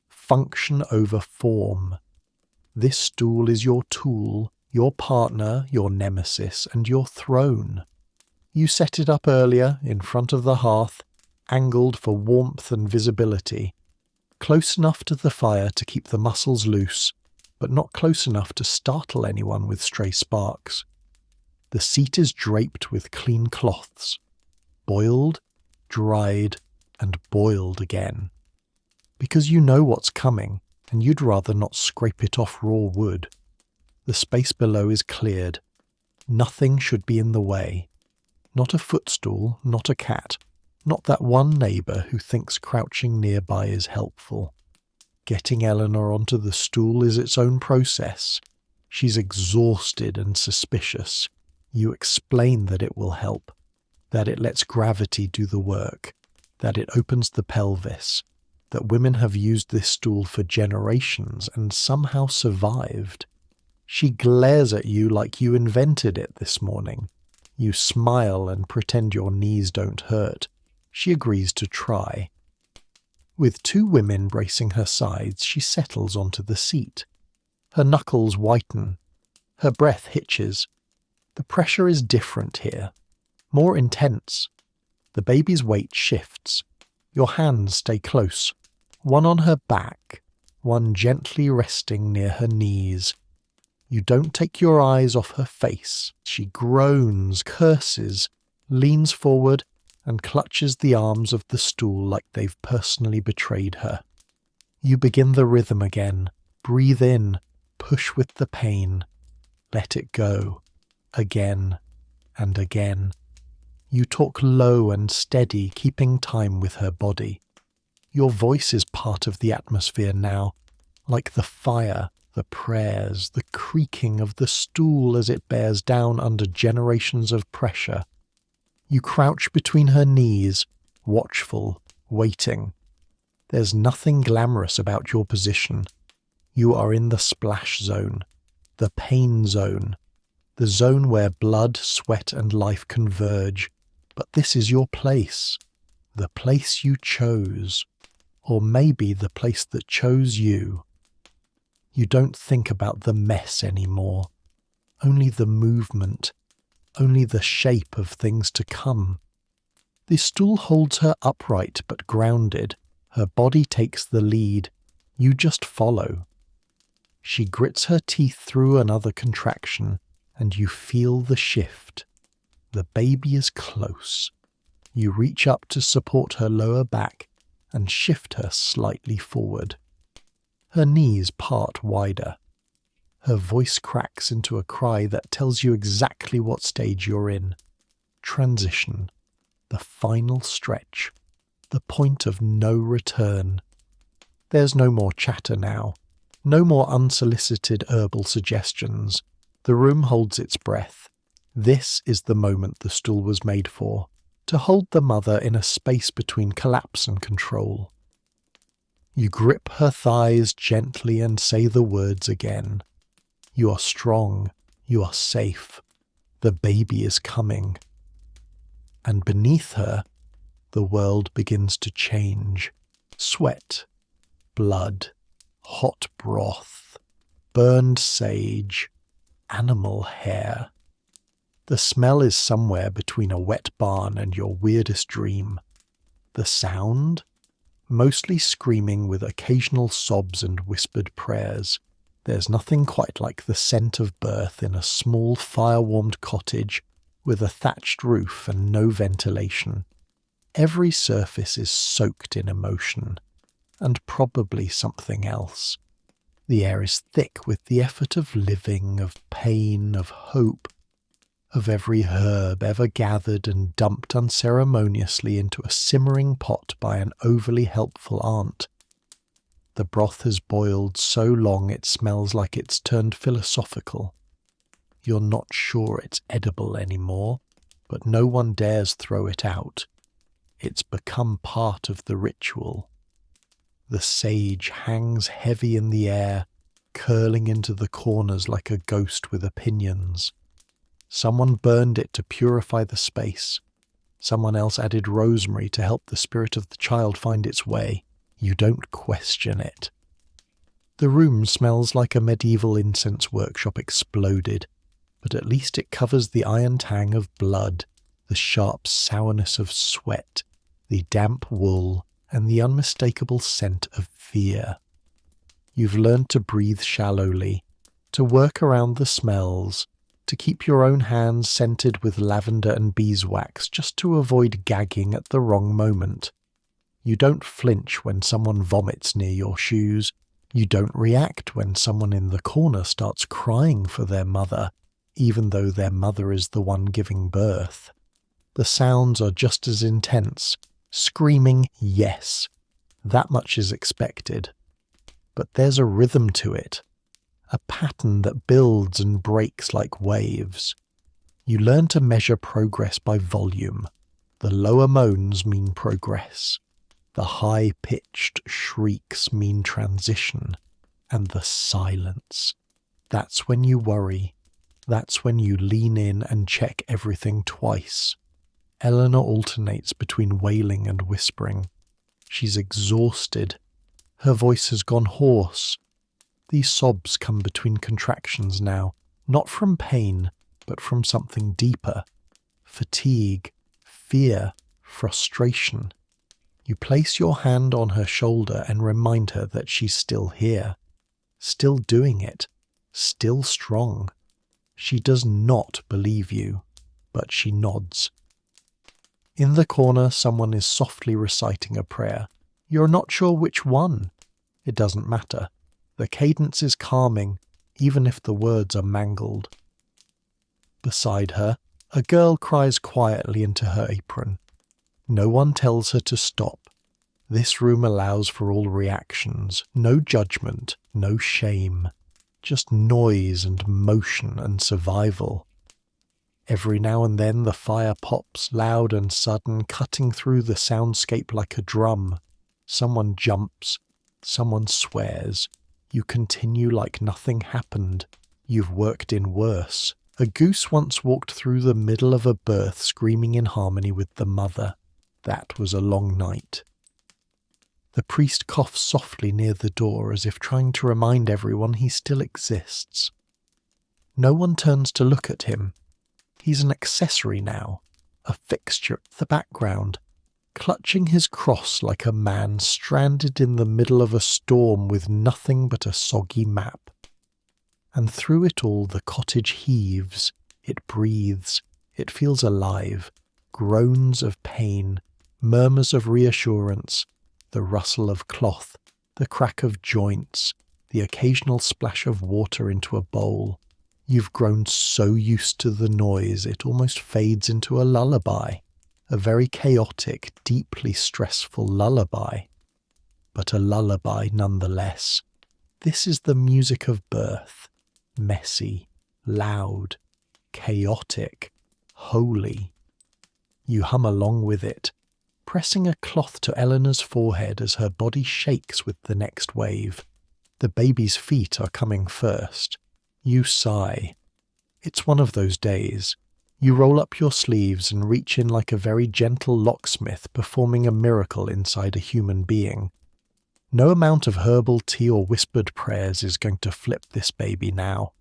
Function over form. This stool is your tool, your partner, your nemesis, and your throne. You set it up earlier, in front of the hearth, angled for warmth and visibility, close enough to the fire to keep the muscles loose, but not close enough to startle anyone with stray sparks. The seat is draped with clean cloths, boiled, dried, and boiled again. Because you know what's coming, and you'd rather not scrape it off raw wood. The space below is cleared. Nothing should be in the way. Not a footstool, not a cat, not that one neighbour who thinks crouching nearby is helpful. Getting Eleanor onto the stool is its own process. She's exhausted and suspicious. You explain that it will help, that it lets gravity do the work, that it opens the pelvis, that women have used this stool for generations and somehow survived. She glares at you like you invented it this morning. You smile and pretend your knees don't hurt. She agrees to try. With 2 women bracing her sides, she settles onto the seat. Her knuckles whiten. Her breath hitches. The pressure is different here. More intense. The baby's weight shifts. Your hands stay close. One on her back, one gently resting near her knees. You don't take your eyes off her face. She groans, curses, leans forward, and clutches the arms of the stool like they've personally betrayed her. You begin the rhythm again. Breathe in, push with the pain. Let it go. Again and again. You talk low and steady, keeping time with her body. Your voice is part of the atmosphere now, like the fire, The prayers, the creaking of the stool as it bears down under generations of pressure. You crouch between her knees, watchful, waiting. There's nothing glamorous about your position. You are in the splash zone, the pain zone, the zone where blood, sweat and life converge. But this is your place, the place you chose, or maybe the place that chose you. You don't think about the mess anymore, only the movement, only the shape of things to come. The stool holds her upright but grounded. Her body takes the lead. You just follow. She grits her teeth through another contraction, and you feel the shift. The baby is close. You reach up to support her lower back and shift her slightly forward. Her knees part wider. Her voice cracks into a cry that tells you exactly what stage you're in. Transition. The final stretch. The point of no return. There's no more chatter now. No more unsolicited herbal suggestions. The room holds its breath. This is the moment the stool was made for. To hold the mother in a space between collapse and control. You grip her thighs gently and say the words again. You are strong. You are safe. The baby is coming. And beneath her, the world begins to change. Sweat, blood, hot broth, burned sage, animal hair. The smell is somewhere between a wet barn and your weirdest dream. The sound? Mostly screaming with occasional sobs and whispered prayers. There's nothing quite like the scent of birth in a small fire-warmed cottage with a thatched roof and no ventilation. Every surface is soaked in emotion, and probably something else. The air is thick with the effort of living, of pain, of hope, of every herb ever gathered and dumped unceremoniously into a simmering pot by an overly helpful aunt. The broth has boiled so long it smells like it's turned philosophical. You're not sure it's edible anymore, but no one dares throw it out. It's become part of the ritual. The sage hangs heavy in the air, curling into the corners like a ghost with opinions. Someone burned it to purify the space. Someone else added rosemary to help the spirit of the child find its way. You don't question it. The room smells like a medieval incense workshop exploded, but at least it covers the iron tang of blood, the sharp sourness of sweat, the damp wool, and the unmistakable scent of fear. You've learned to breathe shallowly, to work around the smells, to keep your own hands scented with lavender and beeswax just to avoid gagging at the wrong moment. You don't flinch when someone vomits near your shoes. You don't react when someone in the corner starts crying for their mother, even though their mother is the one giving birth. The sounds are just as intense, screaming yes. That much is expected. But there's a rhythm to it, a pattern that builds and breaks like waves. You learn to measure progress by volume. The lower moans mean progress. The high-pitched shrieks mean transition. And the silence. That's when you worry. That's when you lean in and check everything twice. Eleanor alternates between wailing and whispering. She's exhausted. Her voice has gone hoarse. These sobs come between contractions now, not from pain, but from something deeper. Fatigue, fear, frustration. You place your hand on her shoulder and remind her that she's still here, still doing it, still strong. She does not believe you, but she nods. In the corner, someone is softly reciting a prayer. You're not sure which one. It doesn't matter. The cadence is calming, even if the words are mangled. Beside her, a girl cries quietly into her apron. No one tells her to stop. This room allows for all reactions, no judgment, no shame. just noise and motion and survival. Every now and then the fire pops, loud and sudden, cutting through the soundscape like a drum. Someone jumps, someone swears. You continue like nothing happened. You've worked in worse. A goose once walked through the middle of a birth screaming in harmony with the mother. That was a long night. The priest coughs softly near the door as if trying to remind everyone he still exists. No one turns to look at him. He's an accessory now, a fixture at the background, clutching his cross like a man stranded in the middle of a storm with nothing but a soggy map. And through it all the cottage heaves, it breathes, it feels alive, groans of pain, murmurs of reassurance, the rustle of cloth, the crack of joints, the occasional splash of water into a bowl. You've grown so used to the noise it almost fades into a lullaby, a very chaotic, deeply stressful lullaby. But a lullaby nonetheless. This is the music of birth, messy, loud, chaotic, holy. You hum along with it, pressing a cloth to Eleanor's forehead as her body shakes with the next wave. The baby's feet are coming first. You sigh. It's one of those days. You roll up your sleeves and reach in like a very gentle locksmith performing a miracle inside a human being. No amount of herbal tea or whispered prayers is going to flip this baby now.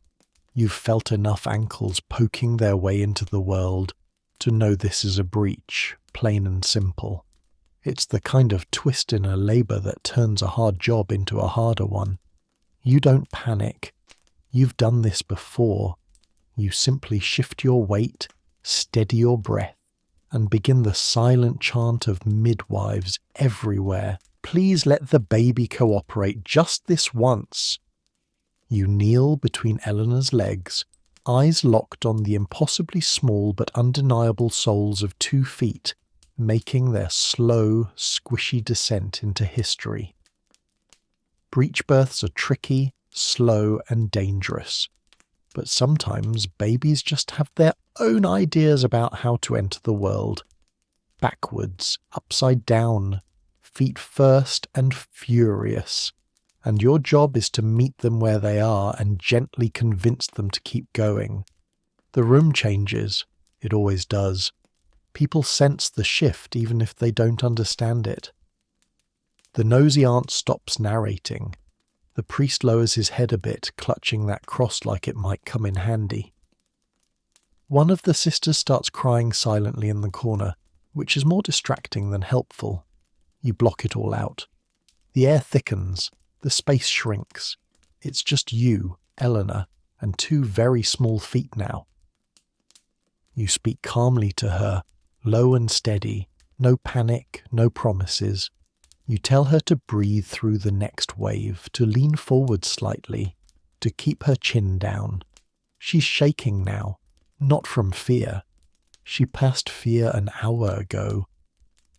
You've felt enough ankles poking their way into the world to know this is a breach, plain and simple. It's the kind of twist in a labour that turns a hard job into a harder one. You don't panic. You've done this before. You simply shift your weight, steady your breath, and begin the silent chant of midwives everywhere. Please let the baby cooperate just this once. You kneel between Eleanor's legs, eyes locked on the impossibly small but undeniable soles of 2 feet, making their slow, squishy descent into history. Breech births are tricky, slow and dangerous, but sometimes babies just have their own ideas about how to enter the world. Backwards, upside down, feet first and furious, and your job is to meet them where they are and gently convince them to keep going. The room changes, it always does. People sense the shift even if they don't understand it. The nosy aunt stops narrating. The priest lowers his head a bit, clutching that cross like it might come in handy. One of the sisters starts crying silently in the corner, which is more distracting than helpful. You block it all out. The air thickens, the space shrinks. It's just you, Eleanor, and 2 very small feet now. You speak calmly to her, low and steady, no panic, no promises. You tell her to breathe through the next wave, to lean forward slightly, to keep her chin down. She's shaking now, not from fear. She passed fear an hour ago,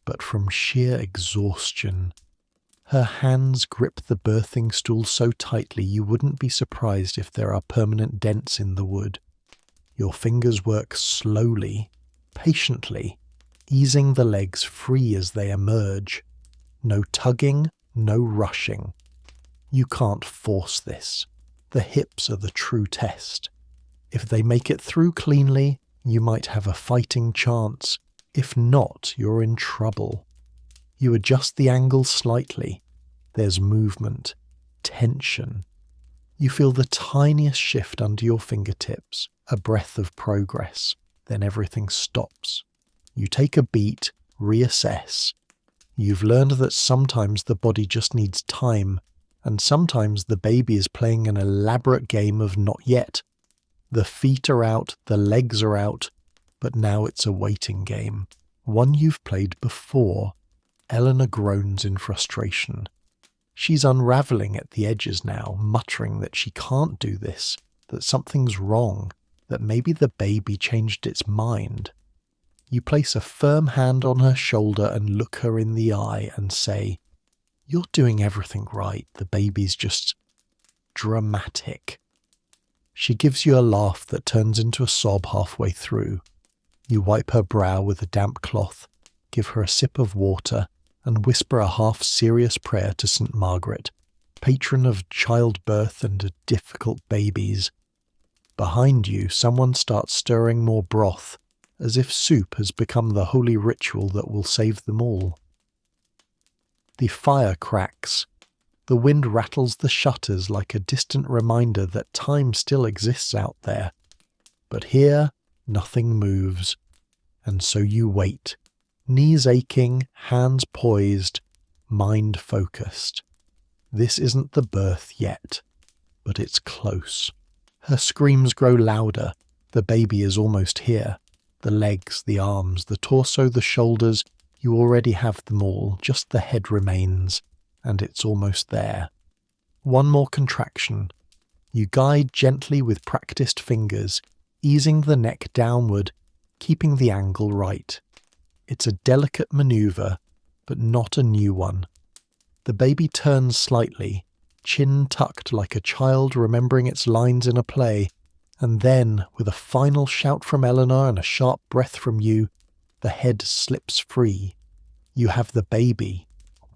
but from sheer exhaustion. Her hands grip the birthing stool so tightly you wouldn't be surprised if there are permanent dents in the wood. Your fingers work slowly, patiently, easing the legs free as they emerge. No tugging, no rushing. You can't force this. The hips are the true test. If they make it through cleanly, you might have a fighting chance. If not, you're in trouble. You adjust the angle slightly. There's movement, tension. You feel the tiniest shift under your fingertips, a breath of progress. Then everything stops. You take a beat, reassess. You've learned that sometimes the body just needs time, and sometimes the baby is playing an elaborate game of not yet. The feet are out, the legs are out, but now it's a waiting game. One you've played before. Eleanor groans in frustration. She's unravelling at the edges now, muttering that she can't do this, that something's wrong, that maybe the baby changed its mind. You place a firm hand on her shoulder and look her in the eye and say, "You're doing everything right, the baby's just dramatic." She gives you a laugh that turns into a sob halfway through. You wipe her brow with a damp cloth, give her a sip of water, and whisper a half-serious prayer to St. Margaret, patron of childbirth and difficult babies. Behind you, someone starts stirring more broth, as if soup has become the holy ritual that will save them all. The fire cracks. The wind rattles the shutters like a distant reminder that time still exists out there. But here, nothing moves. And so you wait, knees aching, hands poised, mind focused. This isn't the birth yet, but it's close. Her screams grow louder. The baby is almost here. The legs, the arms, the torso, the shoulders, you already have them all, just the head remains, and it's almost there. One more contraction. You guide gently with practiced fingers, easing the neck downward, keeping the angle right. It's a delicate maneuver, but not a new one. The baby turns slightly, chin tucked like a child remembering its lines in a play, and then, with a final shout from Eleanor and a sharp breath from you, the head slips free. You have the baby,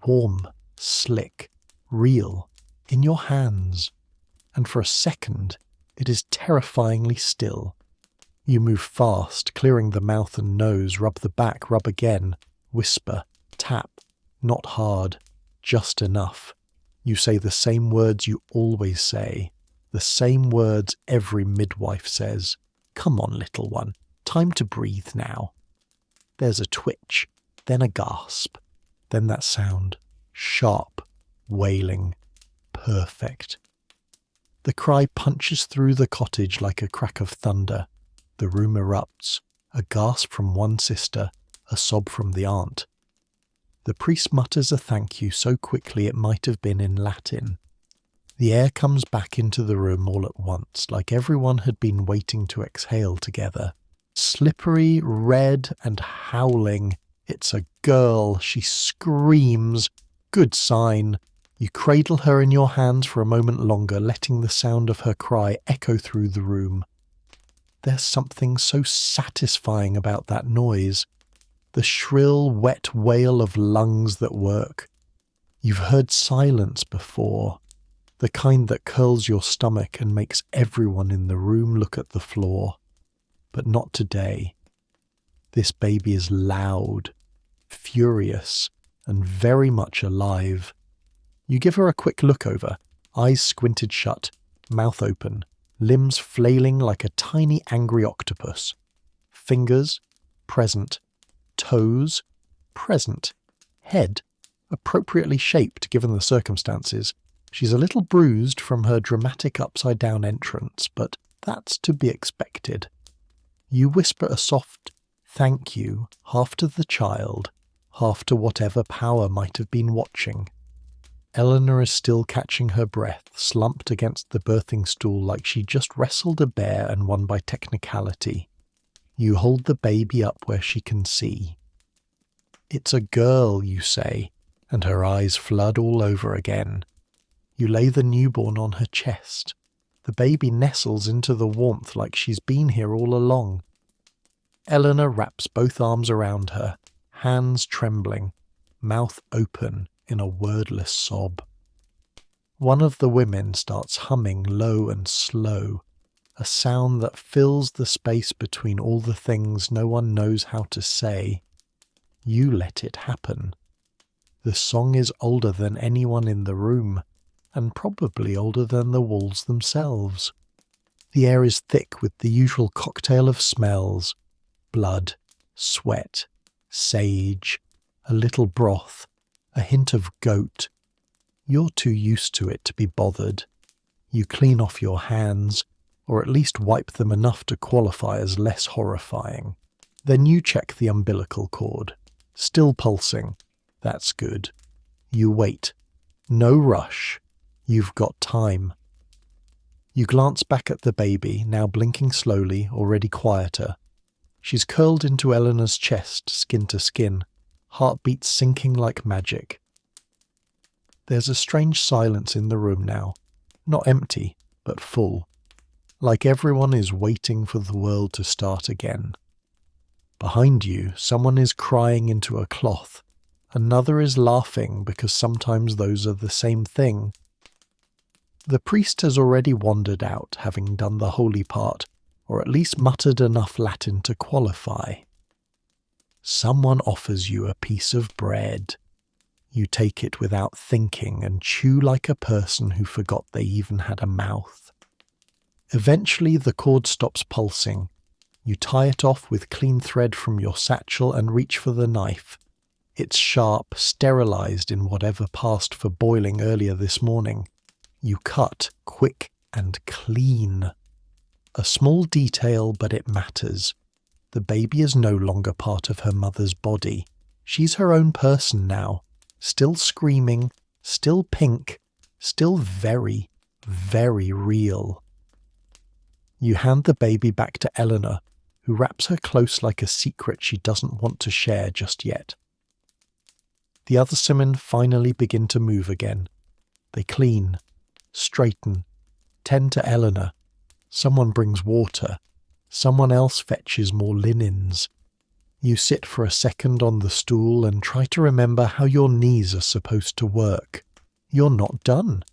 warm, slick, real, in your hands, and for a second it is terrifyingly still. You move fast, clearing the mouth and nose, rub the back, rub again, whisper, tap, not hard, just enough. You say the same words you always say, the same words every midwife says. Come on, little one, time to breathe now. There's a twitch, then a gasp, then that sound, sharp, wailing, perfect. The cry punches through the cottage like a crack of thunder. The room erupts, a gasp from one sister, a sob from the aunt. The priest mutters a thank you so quickly it might have been in Latin. The air comes back into the room all at once, like everyone had been waiting to exhale together. Slippery, red, and howling. It's a girl. She screams. Good sign. You cradle her in your hands for a moment longer, letting the sound of her cry echo through the room. There's something so satisfying about that noise. The shrill, wet wail of lungs that work. You've heard silence before. The kind that curls your stomach and makes everyone in the room look at the floor. But not today. This baby is loud, furious, and very much alive. You give her a quick look over, eyes squinted shut, mouth open, limbs flailing like a tiny angry octopus. Fingers, present. Toes, present. Head, appropriately shaped given the circumstances. She's a little bruised from her dramatic upside-down entrance, but that's to be expected. You whisper a soft thank you, half to the child, half to whatever power might have been watching. Eleanor is still catching her breath, slumped against the birthing stool like she just wrestled a bear and won by technicality. You hold the baby up where she can see. It's a girl, you say, and her eyes flood all over again. You lay the newborn on her chest. The baby nestles into the warmth like she's been here all along. Eleanor wraps both arms around her, hands trembling, mouth open in a wordless sob. One of the women starts humming low and slow, a sound that fills the space between all the things no one knows how to say. You let it happen. The song is older than anyone in the room, and probably older than the walls themselves. The air is thick with the usual cocktail of smells: blood, sweat, sage, a little broth, a hint of goat. You're too used to it to be bothered. You clean off your hands, or at least wipe them enough to qualify as less horrifying. Then you check the umbilical cord. Still pulsing. That's good. You wait. No rush. You've got time. You glance back at the baby, now blinking slowly, already quieter. She's curled into Eleanor's chest, skin to skin, heartbeats sinking like magic. There's a strange silence in the room now, not empty, but full. like everyone is waiting for the world to start again. Behind you, someone is crying into a cloth. Another is laughing because sometimes those are the same thing. The priest has already wandered out, having done the holy part, or at least muttered enough Latin to qualify. Someone offers you a piece of bread. You take it without thinking and chew like a person who forgot they even had a mouth. Eventually the cord stops pulsing. You tie it off with clean thread from your satchel and reach for the knife. It's sharp, sterilized in whatever passed for boiling earlier this morning. You cut, quick and clean. A small detail, but it matters. The baby is no longer part of her mother's body. She's her own person now, still screaming, still pink, still very, very real. You hand the baby back to Eleanor, who wraps her close like a secret she doesn't want to share just yet. The other women finally begin to move again. They clean, straighten, tend to Eleanor. Someone brings water. Someone else fetches more linens. You sit for a second on the stool and try to remember how your knees are supposed to work. You're not done.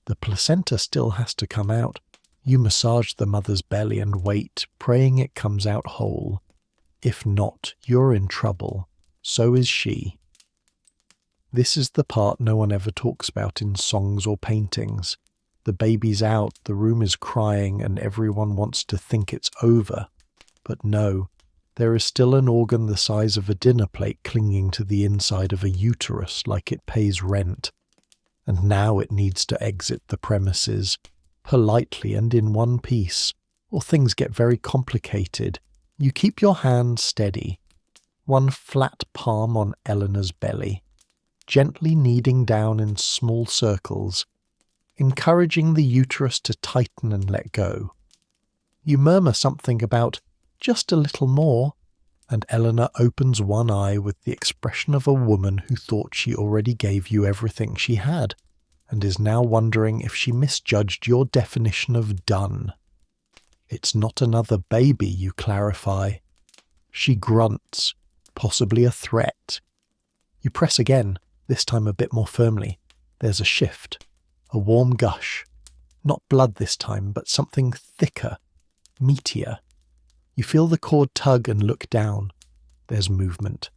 The placenta still has to come out. You massage the mother's belly and wait, praying it comes out whole. If not, you're in trouble. So is she. This is the part no one ever talks about in songs or paintings. The baby's out, the room is crying, and everyone wants to think it's over. But no, there is still an organ the size of a dinner plate clinging to the inside of a uterus like it pays rent. And now it needs to exit the premises, politely and in one piece, or things get very complicated. You keep your hand steady, one flat palm on Eleanor's belly, gently kneading down in small circles, encouraging the uterus to tighten and let go. You murmur something about just a little more, and Eleanor opens one eye with the expression of a woman who thought she already gave you everything she had, and is now wondering if she misjudged your definition of done. It's not another baby, you clarify. She grunts, possibly a threat. You press again, this time a bit more firmly. There's a shift, a warm gush. Not blood this time, but something thicker, meatier. You feel the cord tug and look down. There's movement.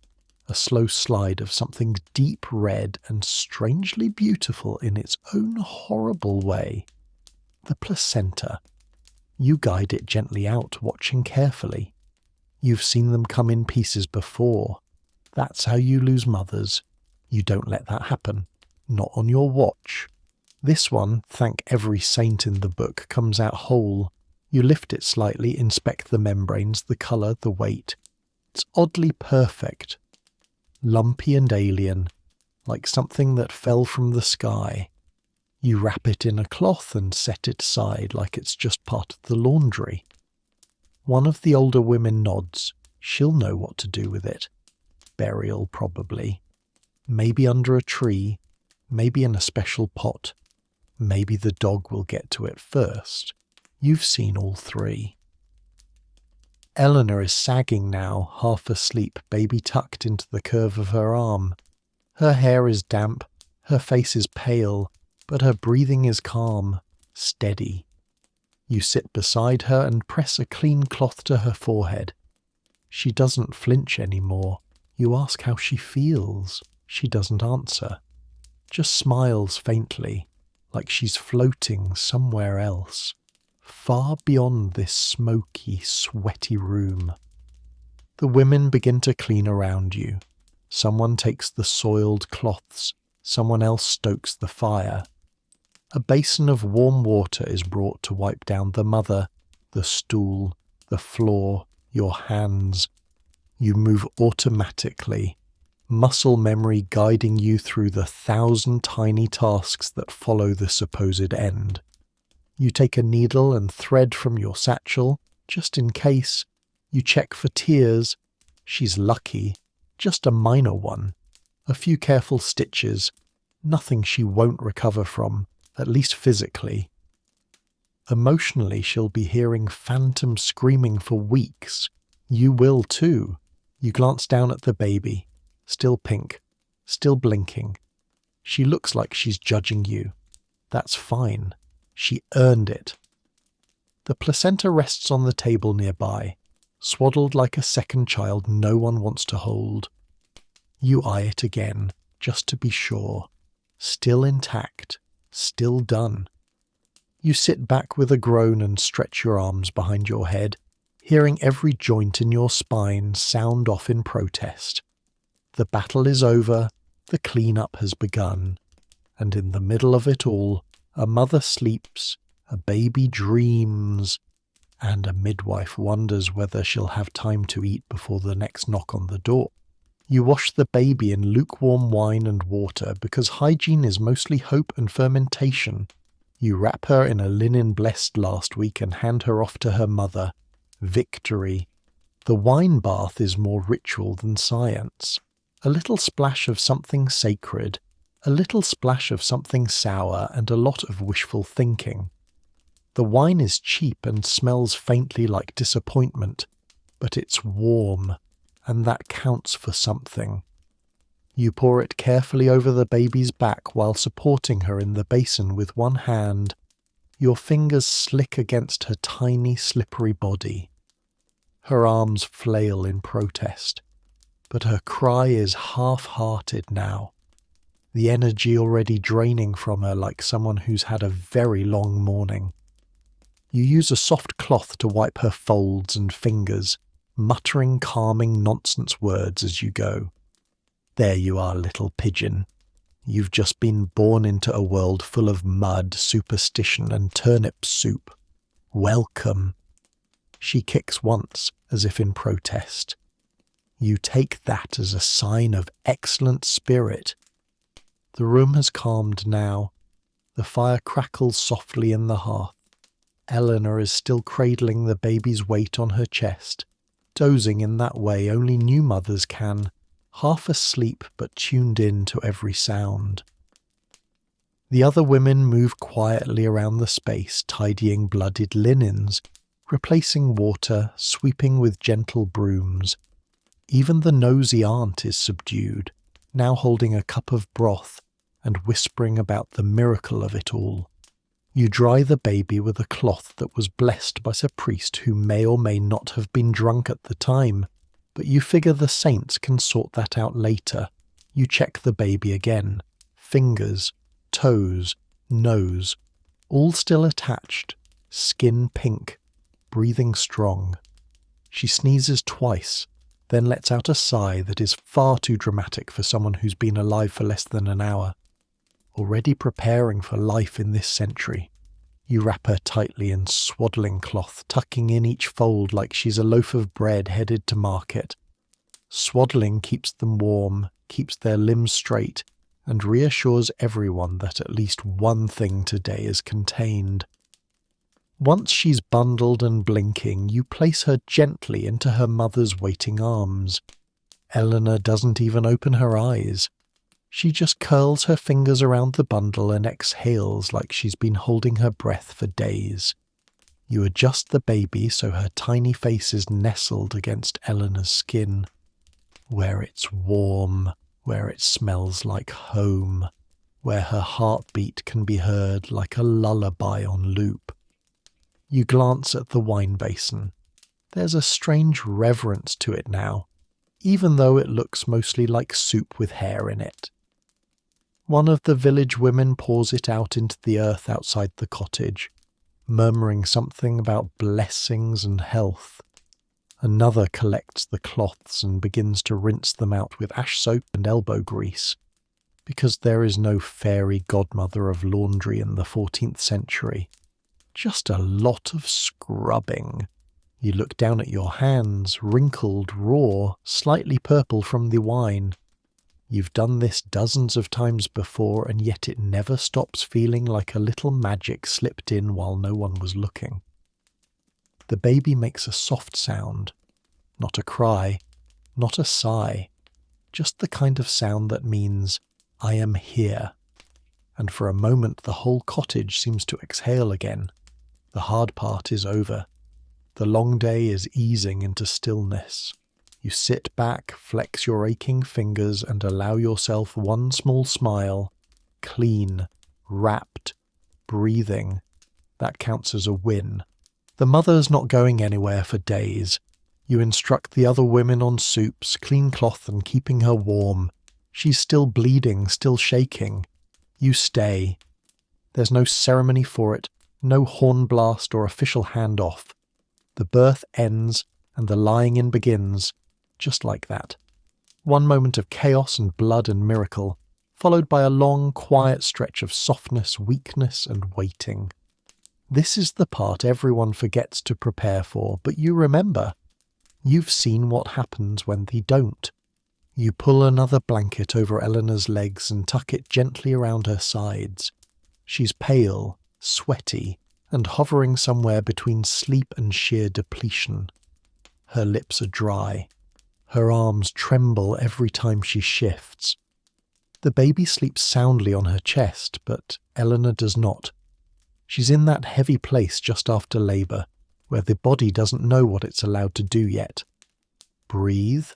A slow slide of something deep red and strangely beautiful in its own horrible way. The placenta. You guide it gently out, watching carefully. You've seen them come in pieces before. That's how you lose mothers. You don't let that happen. Not on your watch. This one, thank every saint in the book, comes out whole. You lift it slightly, inspect the membranes, the colour, the weight. It's oddly perfect. Lumpy and alien, like something that fell from the sky. You wrap it in a cloth and set it aside like it's just part of the laundry. One of the older women nods. She'll know what to do with it. Burial, probably. Maybe under a tree. Maybe in a special pot. Maybe the dog will get to it first. You've seen all three. Eleanor is sagging now, half asleep, baby tucked into the curve of her arm. Her hair is damp, her face is pale, but her breathing is calm, steady. You sit beside her and press a clean cloth to her forehead. She doesn't flinch anymore. You ask how she feels. She doesn't answer. Just smiles faintly, like she's floating somewhere else. Far beyond this smoky, sweaty room. The women begin to clean around you. Someone takes the soiled cloths. Someone else stokes the fire. A basin of warm water is brought to wipe down the mother, the stool, the floor, your hands. You move automatically, muscle memory guiding you through the 1,000 tiny tasks that follow the supposed end. You take a needle and thread from your satchel, just in case. You check for tears. She's lucky. Just a minor one. A few careful stitches. Nothing she won't recover from, at least physically. Emotionally, she'll be hearing phantom screaming for weeks. You will too. You glance down at the baby, still pink, still blinking. She looks like she's judging you. That's fine. She earned it. The placenta rests on the table nearby, swaddled like a second child no one wants to hold. You eye it again, just to be sure. Still intact, still done. You sit back with a groan and stretch your arms behind your head, hearing every joint in your spine sound off in protest. The battle is over, the clean-up has begun, and in the middle of it all, a mother sleeps, a baby dreams, and a midwife wonders whether she'll have time to eat before the next knock on the door. You wash the baby in lukewarm wine and water because hygiene is mostly hope and fermentation. You wrap her in a linen blessed last week and hand her off to her mother. Victory. The wine bath is more ritual than science. A little splash of something sacred, a little splash of something sour, and a lot of wishful thinking. The wine is cheap and smells faintly like disappointment, but it's warm, and that counts for something. You pour it carefully over the baby's back while supporting her in the basin with one hand. Your fingers slick against her tiny, slippery body. Her arms flail in protest, but her cry is half-hearted now, the energy already draining from her like someone who's had a very long morning. You use a soft cloth to wipe her folds and fingers, muttering calming nonsense words as you go. There you are, little pigeon. You've just been born into a world full of mud, superstition, and turnip soup. Welcome. She kicks once, as if in protest. You take that as a sign of excellent spirit. The room has calmed now. The fire crackles softly in the hearth. Eleanor is still cradling the baby's weight on her chest, dozing in that way only new mothers can, half asleep but tuned in to every sound. The other women move quietly around the space, tidying bloodied linens, replacing water, sweeping with gentle brooms. Even the nosy aunt is subdued, now holding a cup of broth and whispering about the miracle of it all. You dry the baby with a cloth that was blessed by a priest who may or may not have been drunk at the time, but you figure the saints can sort that out later. You check the baby again. Fingers, toes, nose, all still attached, skin pink, breathing strong. She sneezes twice, then lets out a sigh that is far too dramatic for someone who's been alive for less than an hour. Already preparing for life in this century. You wrap her tightly in swaddling cloth, tucking in each fold like she's a loaf of bread headed to market. Swaddling keeps them warm, keeps their limbs straight, and reassures everyone that at least one thing today is contained. Once she's bundled and blinking, you place her gently into her mother's waiting arms. Eleanor doesn't even open her eyes. She just curls her fingers around the bundle and exhales like she's been holding her breath for days. You adjust the baby so her tiny face is nestled against Eleanor's skin, where it's warm, where it smells like home, where her heartbeat can be heard like a lullaby on loop. You glance at the wine basin. There's a strange reverence to it now, even though it looks mostly like soup with hair in it. One of the village women pours it out into the earth outside the cottage, murmuring something about blessings and health. Another collects the cloths and begins to rinse them out with ash soap and elbow grease, because there is no fairy godmother of laundry in the 14th century. Just a lot of scrubbing. You look down at your hands, wrinkled, raw, slightly purple from the wine. You've done this dozens of times before, and yet it never stops feeling like a little magic slipped in while no one was looking. The baby makes a soft sound. Not a cry, not a sigh. Just the kind of sound that means, I am here. And for a moment the whole cottage seems to exhale again. The hard part is over. The long day is easing into stillness. You sit back, flex your aching fingers, and allow yourself one small smile. Clean, wrapped, breathing. That counts as a win. The mother's not going anywhere for days. You instruct the other women on soups, clean cloth, and keeping her warm. She's still bleeding, still shaking. You stay. There's no ceremony for it, no horn blast or official handoff. The birth ends and the lying in begins, just like that. One moment of chaos and blood and miracle, followed by a long, quiet stretch of softness, weakness, and waiting. This is the part everyone forgets to prepare for, but you remember. You've seen what happens when they don't. You pull another blanket over Eleanor's legs and tuck it gently around her sides. She's pale, sweaty, and hovering somewhere between sleep and sheer depletion. Her lips are dry. Her arms tremble every time she shifts. The baby sleeps soundly on her chest, but Eleanor does not. She's in that heavy place just after labour, where the body doesn't know what it's allowed to do yet. Breathe,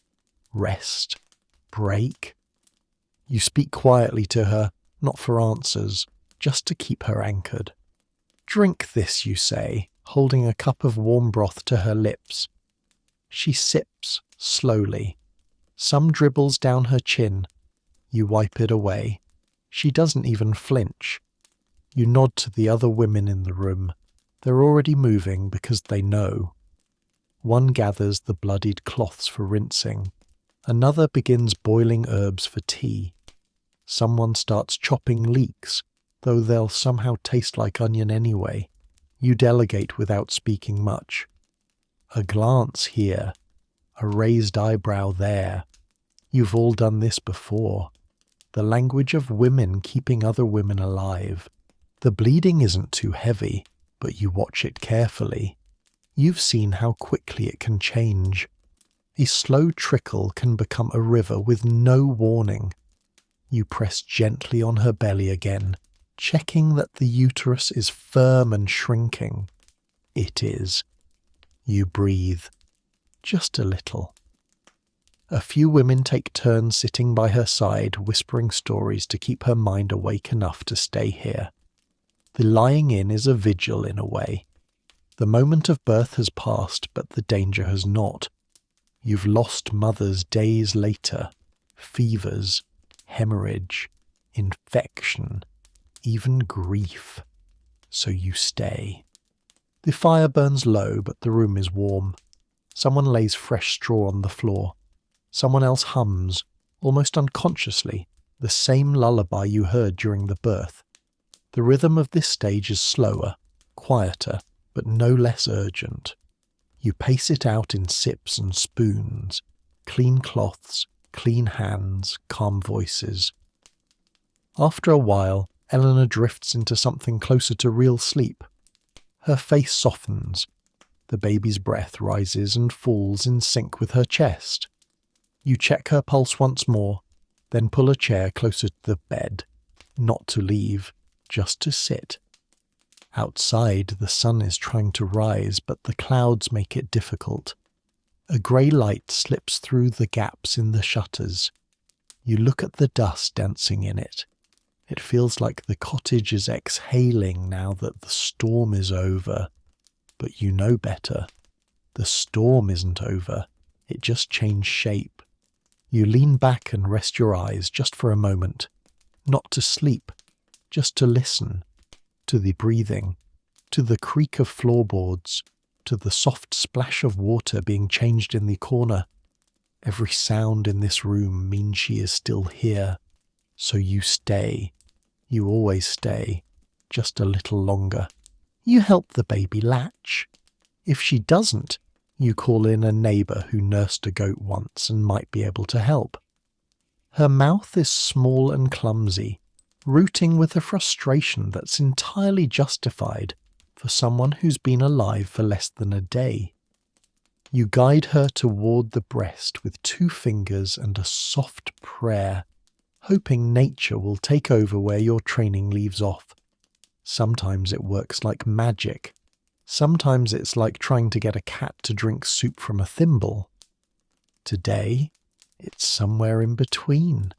rest, break. You speak quietly to her, not for answers, just to keep her anchored. Drink this, you say, holding a cup of warm broth to her lips. She sips, slowly. Some dribbles down her chin. You wipe it away. She doesn't even flinch. You nod to the other women in the room. They're already moving because they know. One gathers the bloodied cloths for rinsing. Another begins boiling herbs for tea. Someone starts chopping leeks, though they'll somehow taste like onion anyway. You delegate without speaking much. A glance here, a raised eyebrow there. You've all done this before. The language of women keeping other women alive. The bleeding isn't too heavy, but you watch it carefully. You've seen how quickly it can change. A slow trickle can become a river with no warning. You press gently on her belly again, checking that the uterus is firm and shrinking. It is. You breathe. Just a little. A few women take turns sitting by her side, whispering stories to keep her mind awake enough to stay here. The lying in is a vigil in a way. The moment of birth has passed, but the danger has not. You've lost mothers days later, fevers, hemorrhage, infection, even grief. So you stay. The fire burns low, but the room is warm. Someone lays fresh straw on the floor. Someone else hums, almost unconsciously, the same lullaby you heard during the birth. The rhythm of this stage is slower, quieter, but no less urgent. You pace it out in sips and spoons, clean cloths, clean hands, calm voices. After a while, Eleanor drifts into something closer to real sleep. Her face softens. The baby's breath rises and falls in sync with her chest. You check her pulse once more, then pull a chair closer to the bed, not to leave, just to sit. Outside, the sun is trying to rise, but the clouds make it difficult. A grey light slips through the gaps in the shutters. You look at the dust dancing in it. It feels like the cottage is exhaling now that the storm is over. But you know better. The storm isn't over. It just changed shape. You lean back and rest your eyes just for a moment. Not to sleep, just to listen. To the breathing. To the creak of floorboards. To the soft splash of water being changed in the corner. Every sound in this room means she is still here. So you stay. You always stay. Just a little longer. You help the baby latch. If she doesn't, you call in a neighbour who nursed a goat once and might be able to help. Her mouth is small and clumsy, rooting with a frustration that's entirely justified for someone who's been alive for less than a day. You guide her toward the breast with 2 fingers and a soft prayer, hoping nature will take over where your training leaves off. Sometimes it works like magic. Sometimes it's like trying to get a cat to drink soup from a thimble. Today, it's somewhere in between.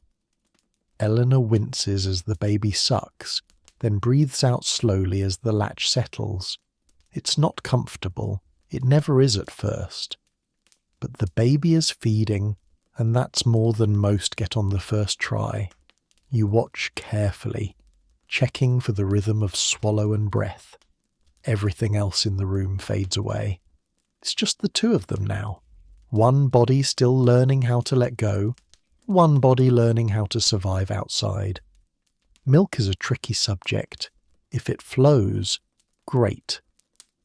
Eleanor winces as the baby sucks, then breathes out slowly as the latch settles. It's not comfortable. It never is at first. But the baby is feeding, and that's more than most get on the first try. You watch carefully, checking for the rhythm of swallow and breath. Everything else in the room fades away. It's just the two of them now. One body still learning how to let go, one body learning how to survive outside. Milk is a tricky subject. If it flows, great.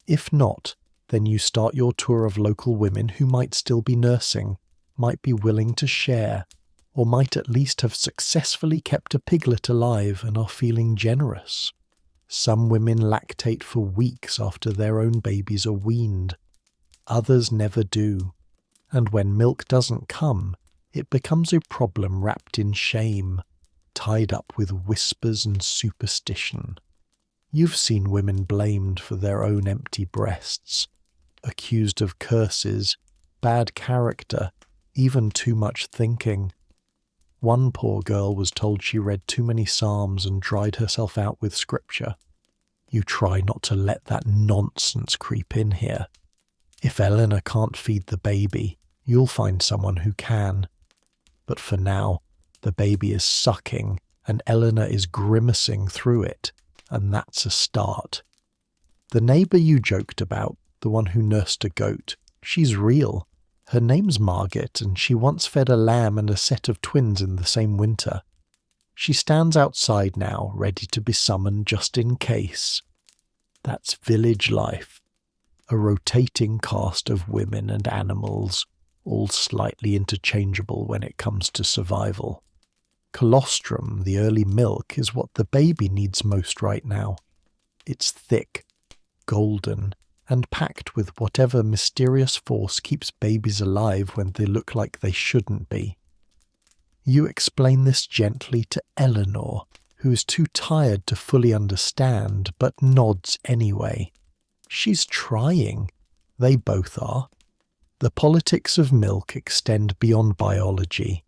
If not, then you start your tour of local women who might still be nursing, might be willing to share, or might at least have successfully kept a piglet alive and are feeling generous. Some women lactate for weeks after their own babies are weaned. Others never do. And when milk doesn't come, it becomes a problem wrapped in shame, tied up with whispers and superstition. You've seen women blamed for their own empty breasts, accused of curses, bad character, even too much thinking. One poor girl was told she read too many psalms and dried herself out with scripture. You try not to let that nonsense creep in here. If Eleanor can't feed the baby, you'll find someone who can. But for now, the baby is sucking and Eleanor is grimacing through it, and that's a start. The neighbour you joked about, the one who nursed a goat, she's real. Her name's Margaret, and she once fed a lamb and a set of twins in the same winter. She stands outside now, ready to be summoned just in case. That's village life. A rotating cast of women and animals, all slightly interchangeable when it comes to survival. Colostrum, the early milk, is what the baby needs most right now. It's thick, golden, and packed with whatever mysterious force keeps babies alive when they look like they shouldn't be. You explain this gently to Eleanor, who is too tired to fully understand, but nods anyway. She's trying. They both are. The politics of milk extend beyond biology.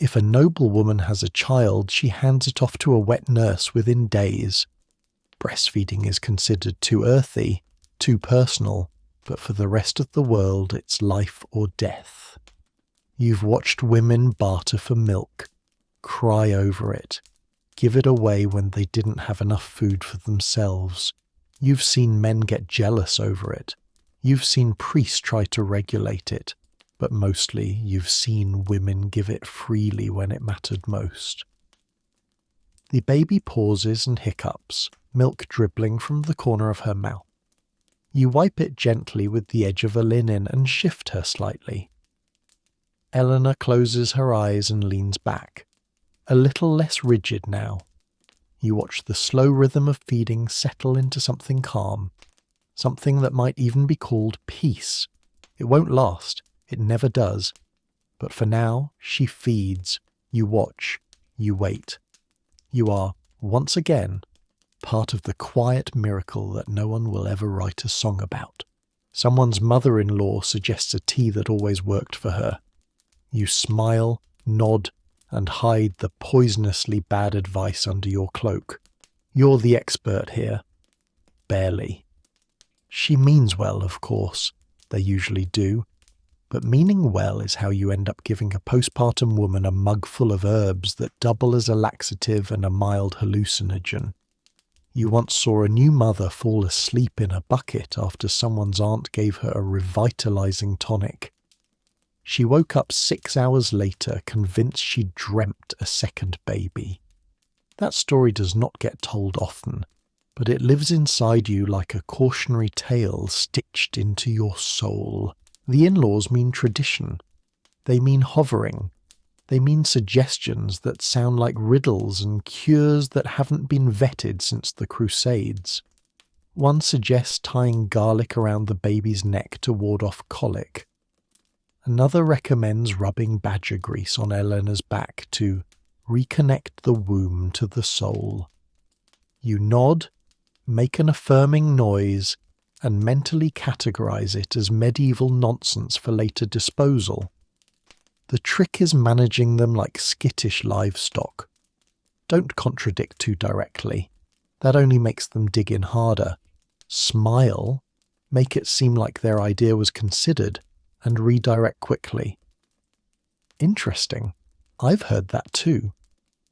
If a noblewoman has a child, she hands it off to a wet nurse within days. Breastfeeding is considered too earthy, too personal, but for the rest of the world it's life or death. You've watched women barter for milk, cry over it, give it away when they didn't have enough food for themselves. You've seen men get jealous over it. You've seen priests try to regulate it, but mostly you've seen women give it freely when it mattered most. The baby pauses and hiccups, milk dribbling from the corner of her mouth. You wipe it gently with the edge of a linen and shift her slightly. Eleanor closes her eyes and leans back, a little less rigid now. You watch the slow rhythm of feeding settle into something calm, something that might even be called peace. It won't last, it never does. But for now, she feeds, you watch, you wait. You are, once again, part of the quiet miracle that no one will ever write a song about. Someone's mother-in-law suggests a tea that always worked for her. You smile, nod, and hide the poisonously bad advice under your cloak. You're the expert here. Barely. She means well, of course. They usually do. But meaning well is how you end up giving a postpartum woman a mug full of herbs that double as a laxative and a mild hallucinogen. You once saw a new mother fall asleep in a bucket after someone's aunt gave her a revitalizing tonic. She woke up 6 hours later, convinced she'd dreamt a second baby. That story does not get told often, but it lives inside you like a cautionary tale stitched into your soul. The in-laws mean tradition. They mean hovering. They mean suggestions that sound like riddles and cures that haven't been vetted since the Crusades. One suggests tying garlic around the baby's neck to ward off colic. Another recommends rubbing badger grease on Eleanor's back to reconnect the womb to the soul. You nod, make an affirming noise, and mentally categorize it as medieval nonsense for later disposal. The trick is managing them like skittish livestock. Don't contradict too directly. That only makes them dig in harder. Smile, make it seem like their idea was considered, and redirect quickly. Interesting. I've heard that too.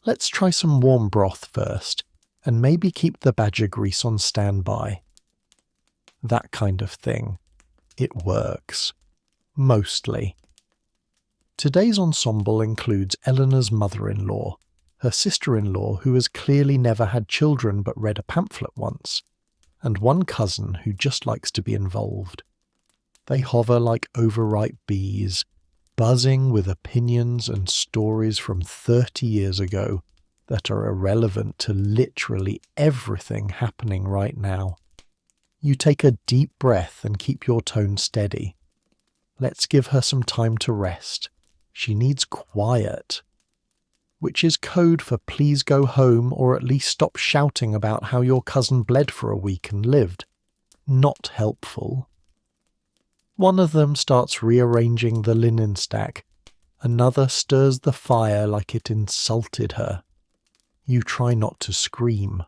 Let's try some warm broth first, and maybe keep the badger grease on standby. That kind of thing. It works. Mostly. Today's ensemble includes Eleanor's mother-in-law, her sister-in-law who has clearly never had children but read a pamphlet once, and one cousin who just likes to be involved. They hover like overripe bees, buzzing with opinions and stories from 30 years ago that are irrelevant to literally everything happening right now. You take a deep breath and keep your tone steady. Let's give her some time to rest. She needs quiet. Which is code for please go home or at least stop shouting about how your cousin bled for a week and lived. Not helpful. One of them starts rearranging the linen stack. Another stirs the fire like it insulted her. You try not to scream.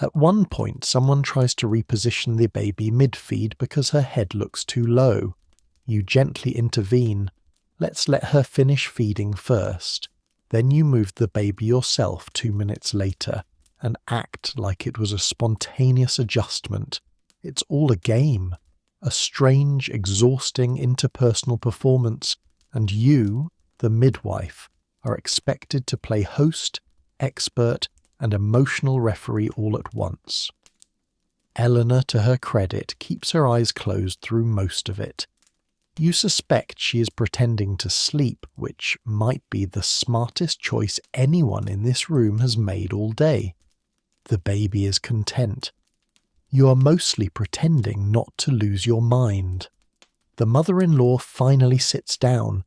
At one point, someone tries to reposition the baby mid-feed because her head looks too low. You gently intervene. Let's let her finish feeding first. Then you move the baby yourself 2 minutes later and act like it was a spontaneous adjustment. It's all a game, a strange, exhausting interpersonal performance, and you, the midwife, are expected to play host, expert, and emotional referee all at once. Eleanor, to her credit, keeps her eyes closed through most of it. You suspect she is pretending to sleep, which might be the smartest choice anyone in this room has made all day. The baby is content. You are mostly pretending not to lose your mind. The mother-in-law finally sits down,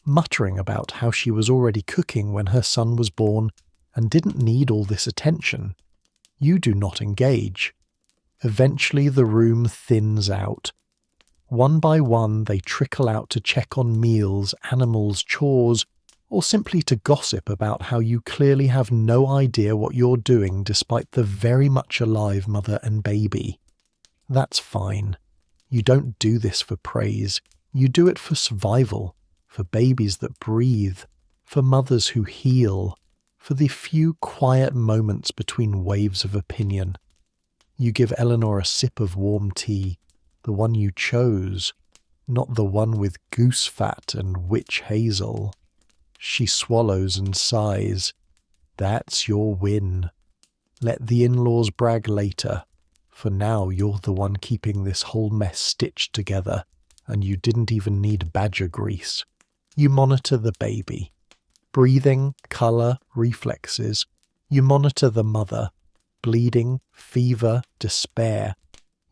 muttering about how she was already cooking when her son was born and didn't need all this attention. You do not engage. Eventually the room thins out. One by one they trickle out to check on meals, animals, chores, or simply to gossip about how you clearly have no idea what you're doing despite the very much alive mother and baby. That's fine. You don't do this for praise. You do it for survival, for babies that breathe, for mothers who heal, for the few quiet moments between waves of opinion. You give Eleanor a sip of warm tea, the one you chose, not the one with goose fat and witch hazel. She swallows and sighs. That's your win. Let the in-laws brag later. For now you're the one keeping this whole mess stitched together, and you didn't even need badger grease. You monitor the baby. Breathing, colour, reflexes. You monitor the mother. Bleeding, fever, despair.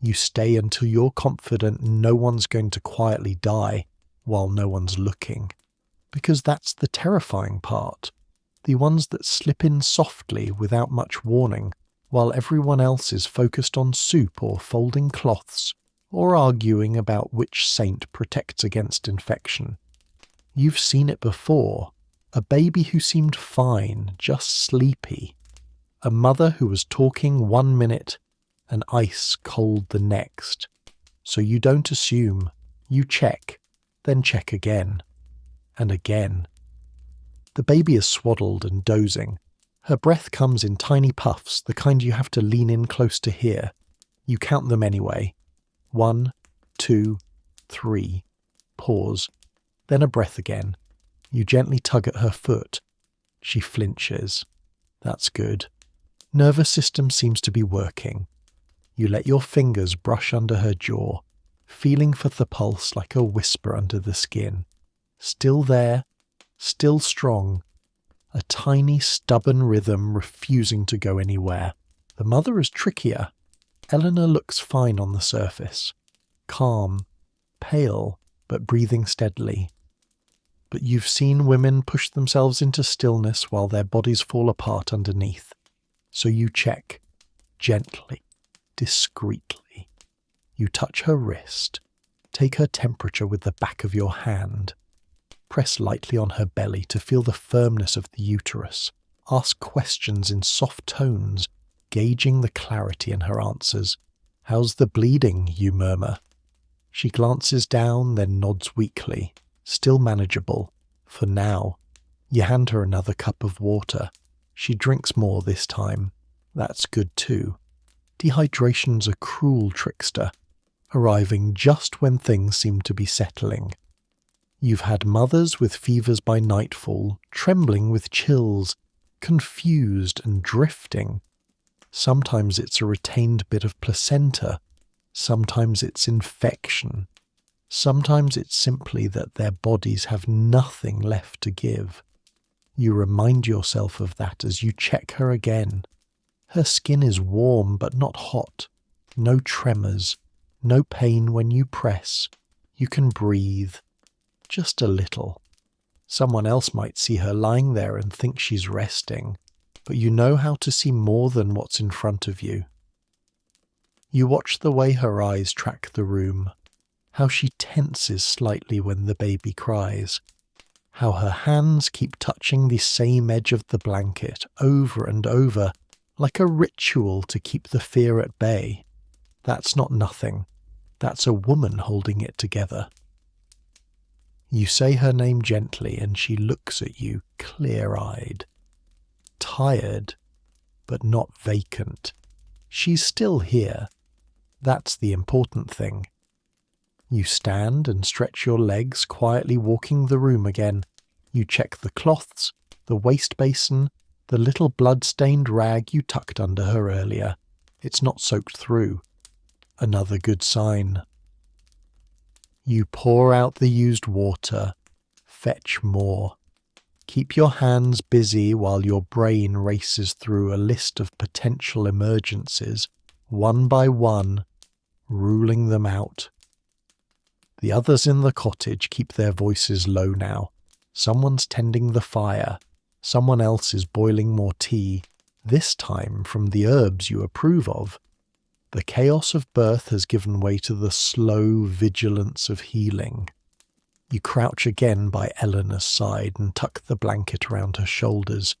You stay until you're confident no one's going to quietly die while no one's looking. Because that's the terrifying part. The ones that slip in softly without much warning, while everyone else is focused on soup or folding cloths, or arguing about which saint protects against infection. You've seen it before. A baby who seemed fine, just sleepy. A mother who was talking 1 minute, and ice cold the next. So you don't assume, you check, then check again, and again. The baby is swaddled and dozing. Her breath comes in tiny puffs, the kind you have to lean in close to hear. You count them anyway. 1, 2, 3. Pause. Then a breath again. You gently tug at her foot. She flinches. That's good. Nervous system seems to be working. You let your fingers brush under her jaw, feeling for the pulse like a whisper under the skin. Still there, still strong. A tiny, stubborn rhythm refusing to go anywhere. The mother is trickier. Eleanor looks fine on the surface. Calm, pale, but breathing steadily. But you've seen women push themselves into stillness while their bodies fall apart underneath. So you check, gently, discreetly. You touch her wrist. Take her temperature with the back of your hand. Press lightly on her belly to feel the firmness of the uterus. Ask questions in soft tones, gauging the clarity in her answers. "How's the bleeding?" you murmur. She glances down, then nods weakly. Still manageable. For now. You hand her another cup of water. She drinks more this time. That's good too. Dehydration's a cruel trickster, arriving just when things seem to be settling. You've had mothers with fevers by nightfall, trembling with chills, confused and drifting. Sometimes it's a retained bit of placenta. Sometimes it's infection. Sometimes it's simply that their bodies have nothing left to give. You remind yourself of that as you check her again. Her skin is warm but not hot. No tremors. No pain when you press. You can breathe. Just a little. Someone else might see her lying there and think she's resting, but you know how to see more than what's in front of you. You watch the way her eyes track the room, how she tenses slightly when the baby cries, how her hands keep touching the same edge of the blanket over and over, like a ritual to keep the fear at bay. That's not nothing. That's a woman holding it together. You say her name gently and she looks at you clear-eyed. Tired, but not vacant. She's still here. That's the important thing. You stand and stretch your legs, quietly walking the room again. You check the cloths, the waste basin, the little blood-stained rag you tucked under her earlier. It's not soaked through. Another good sign. You pour out the used water. Fetch more. Keep your hands busy while your brain races through a list of potential emergencies, one by one, ruling them out. The others in the cottage keep their voices low now. Someone's tending the fire. Someone else is boiling more tea, this time from the herbs you approve of. The chaos of birth has given way to the slow vigilance of healing. You crouch again by Eleanor's side and tuck the blanket around her shoulders.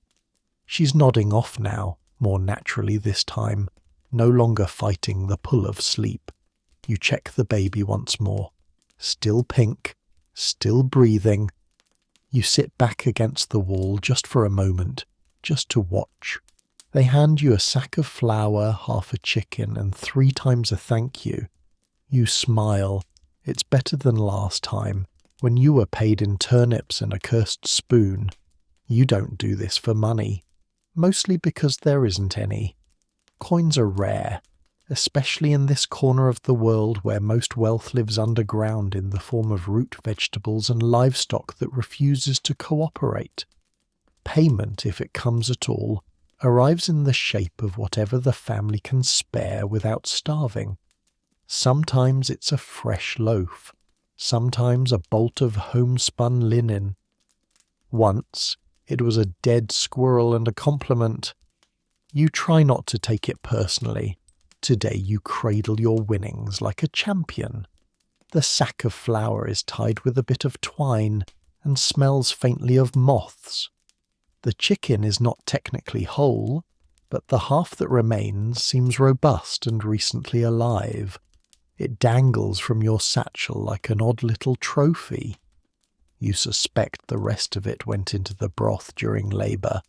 She's nodding off now, more naturally this time, no longer fighting the pull of sleep. You check the baby once more. Still pink, still breathing. You sit back against the wall just for a moment, just to watch. They hand you a sack of flour, half a chicken, and 3 times a thank you. You smile. It's better than last time, when you were paid in turnips and a cursed spoon. You don't do this for money, mostly because there isn't any. Coins are rare, especially in this corner of the world where most wealth lives underground in the form of root vegetables and livestock that refuses to cooperate. Payment, if it comes at all, arrives in the shape of whatever the family can spare without starving. Sometimes it's a fresh loaf, sometimes a bolt of homespun linen. Once it was a dead squirrel and a compliment. You try not to take it personally. Today you cradle your winnings like a champion. The sack of flour is tied with a bit of twine and smells faintly of moths. The chicken is not technically whole, but the half that remains seems robust and recently alive. It dangles from your satchel like an odd little trophy. You suspect the rest of it went into the broth during labour.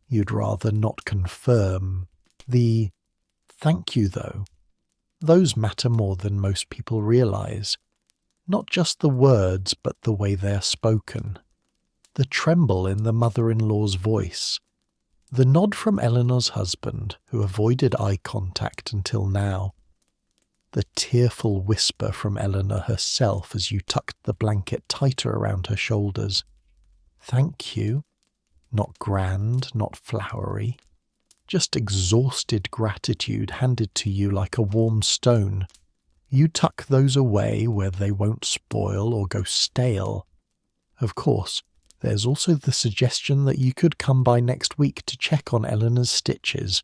You'd rather not confirm. The thank you, though. Those matter more than most people realise. Not just the words, but the way they're spoken. The tremble in the mother-in-law's voice. The nod from Eleanor's husband, who avoided eye contact until now. The tearful whisper from Eleanor herself as you tucked the blanket tighter around her shoulders. Thank you. Not grand, not flowery. Just exhausted gratitude handed to you like a warm stone. You tuck those away where they won't spoil or go stale. Of course, there's also the suggestion that you could come by next week to check on Eleanor's stitches,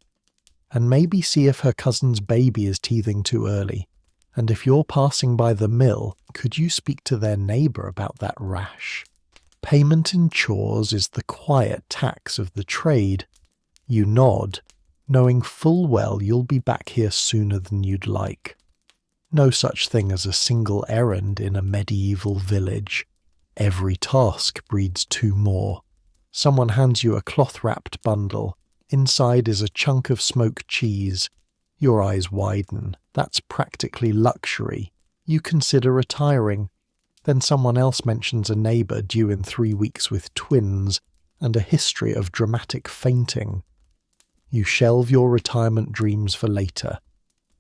and maybe see if her cousin's baby is teething too early. And if you're passing by the mill, could you speak to their neighbour about that rash? Payment in chores is the quiet tax of the trade. You nod, knowing full well you'll be back here sooner than you'd like. No such thing as a single errand in a medieval village. Every task breeds two more. Someone hands you a cloth-wrapped bundle. Inside is a chunk of smoked cheese. Your eyes widen. That's practically luxury. You consider retiring. Then someone else mentions a neighbour due in 3 weeks with twins and a history of dramatic fainting. You shelve your retirement dreams for later.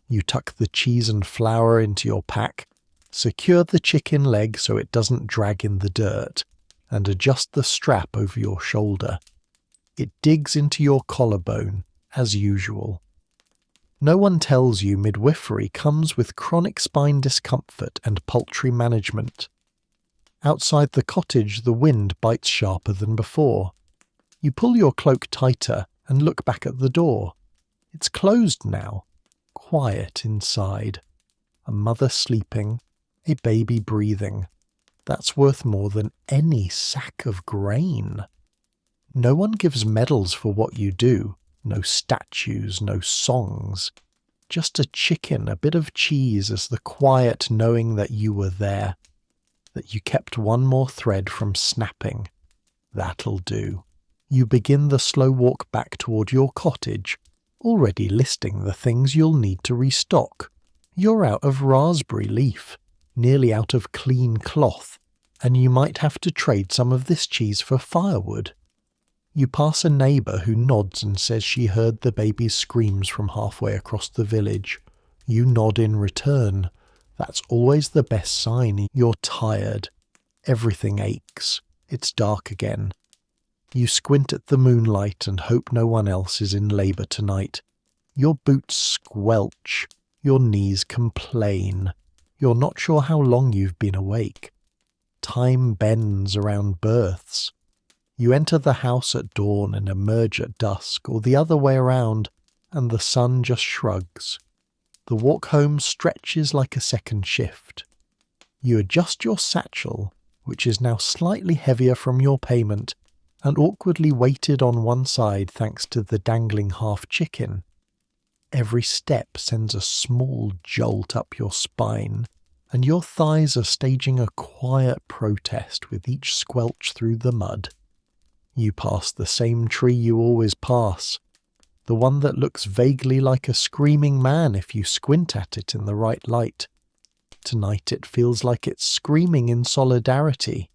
You tuck the cheese and flour into your pack, secure the chicken leg so it doesn't drag in the dirt, and adjust the strap over your shoulder. It digs into your collarbone, as usual. No one tells you midwifery comes with chronic spine discomfort and poultry management. Outside the cottage, the wind bites sharper than before. You pull your cloak tighter and look back at the door. It's closed now. Quiet inside. A mother sleeping, a baby breathing. That's worth more than any sack of grain. No one gives medals for what you do. No statues, no songs. Just a chicken, a bit of cheese as the quiet knowing that you were there. That you kept one more thread from snapping. That'll do. You begin the slow walk back toward your cottage, already listing the things you'll need to restock. You're out of raspberry leaf, nearly out of clean cloth, and you might have to trade some of this cheese for firewood. You pass a neighbour who nods and says she heard the baby's screams from halfway across the village. You nod in return. That's always the best sign. You're tired. Everything aches. It's dark again. You squint at the moonlight and hope no one else is in labour tonight. Your boots squelch. Your knees complain. You're not sure how long you've been awake. Time bends around births. You enter the house at dawn and emerge at dusk, or the other way around, and the sun just shrugs. The walk home stretches like a second shift. You adjust your satchel, which is now slightly heavier from your payment, and awkwardly weighted on one side thanks to the dangling half chicken. Every step sends a small jolt up your spine, and your thighs are staging a quiet protest with each squelch through the mud. You pass the same tree you always pass, the one that looks vaguely like a screaming man if you squint at it in the right light. Tonight it feels like it's screaming in solidarity.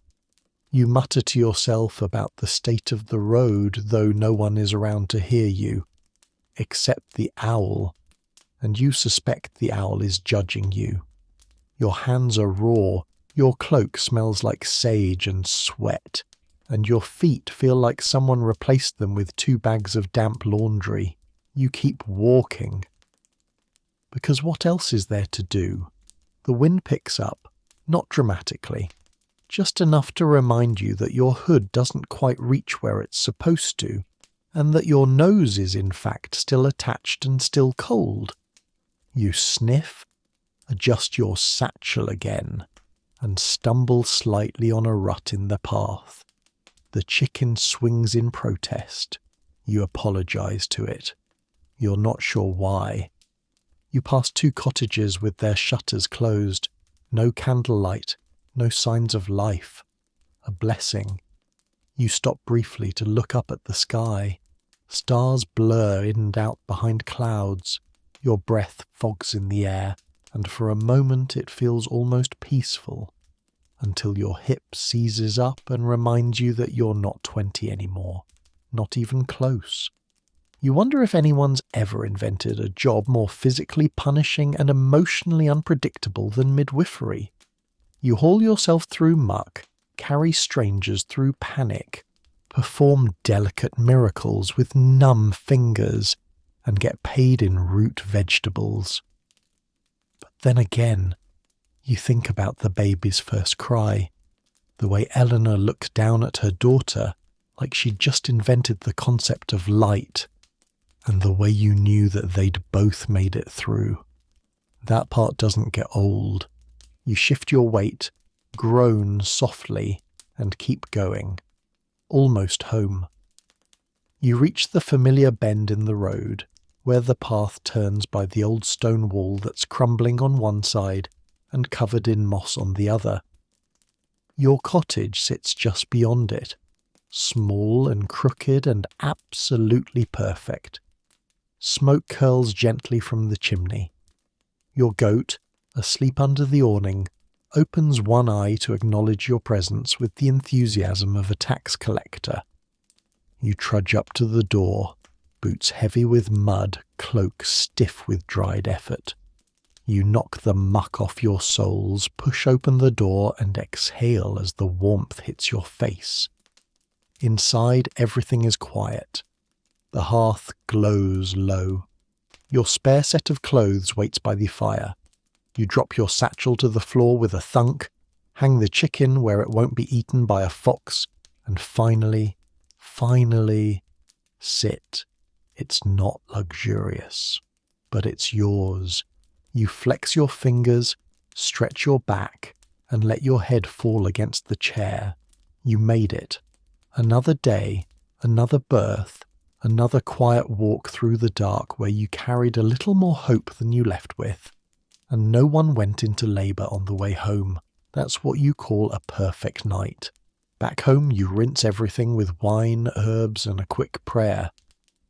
You mutter to yourself about the state of the road, though no one is around to hear you, except the owl, and you suspect the owl is judging you. Your hands are raw, your cloak smells like sage and sweat, and your feet feel like someone replaced them with 2 bags of damp laundry. You keep walking. Because what else is there to do? The wind picks up, not dramatically, just enough to remind you that your hood doesn't quite reach where it's supposed to, and that your nose is in fact still attached and still cold. You sniff, adjust your satchel again, and stumble slightly on a rut in the path. The chicken swings in protest. You apologise to it. You're not sure why. You pass 2 cottages with their shutters closed. No candlelight, no signs of life. A blessing. You stop briefly to look up at the sky. Stars blur in and out behind clouds. Your breath fogs in the air, and for a moment it feels almost peaceful, until your hip seizes up and reminds you that you're not 20 anymore, not even close. You wonder if anyone's ever invented a job more physically punishing and emotionally unpredictable than midwifery. You haul yourself through muck, carry strangers through panic, perform delicate miracles with numb fingers, and get paid in root vegetables. But then again, you think about the baby's first cry, the way Eleanor looked down at her daughter like she'd just invented the concept of light, and the way you knew that they'd both made it through. That part doesn't get old. You shift your weight, groan softly, and keep going. Almost home. You reach the familiar bend in the road, where the path turns by the old stone wall that's crumbling on one side and covered in moss on the other. Your cottage sits just beyond it, small and crooked and absolutely perfect. Smoke curls gently from the chimney. Your goat, asleep under the awning, opens one eye to acknowledge your presence with the enthusiasm of a tax collector. You trudge up to the door, boots heavy with mud, cloak stiff with dried effort. You knock the muck off your soles, push open the door, and exhale as the warmth hits your face. Inside, everything is quiet. The hearth glows low. Your spare set of clothes waits by the fire. You drop your satchel to the floor with a thunk, hang the chicken where it won't be eaten by a fox, and finally, sit. It's not luxurious, but it's yours. You flex your fingers, stretch your back, and let your head fall against the chair. You made it. Another day, another birth, another quiet walk through the dark where you carried a little more hope than you left with. And no one went into labour on the way home. That's what you call a perfect night. Back home you rinse everything with wine, herbs, and a quick prayer.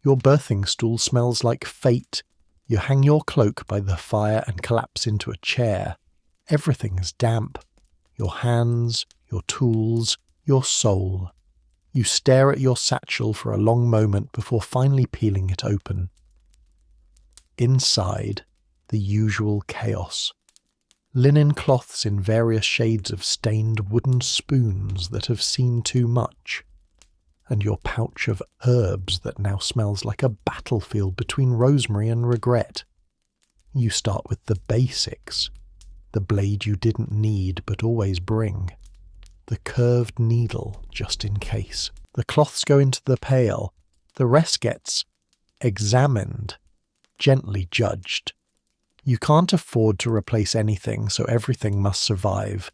Your birthing stool smells like fate. You hang your cloak by the fire and collapse into a chair. Everything's damp. Your hands, your tools, your soul. You stare at your satchel for a long moment before finally peeling it open. Inside, the usual chaos. Linen cloths in various shades of stained wooden spoons that have seen too much. And your pouch of herbs that now smells like a battlefield between rosemary and regret. You start with the basics. The blade you didn't need but always bring. The curved needle, just in case. The cloths go into the pail. The rest gets examined, gently judged. You can't afford to replace anything, so everything must survive.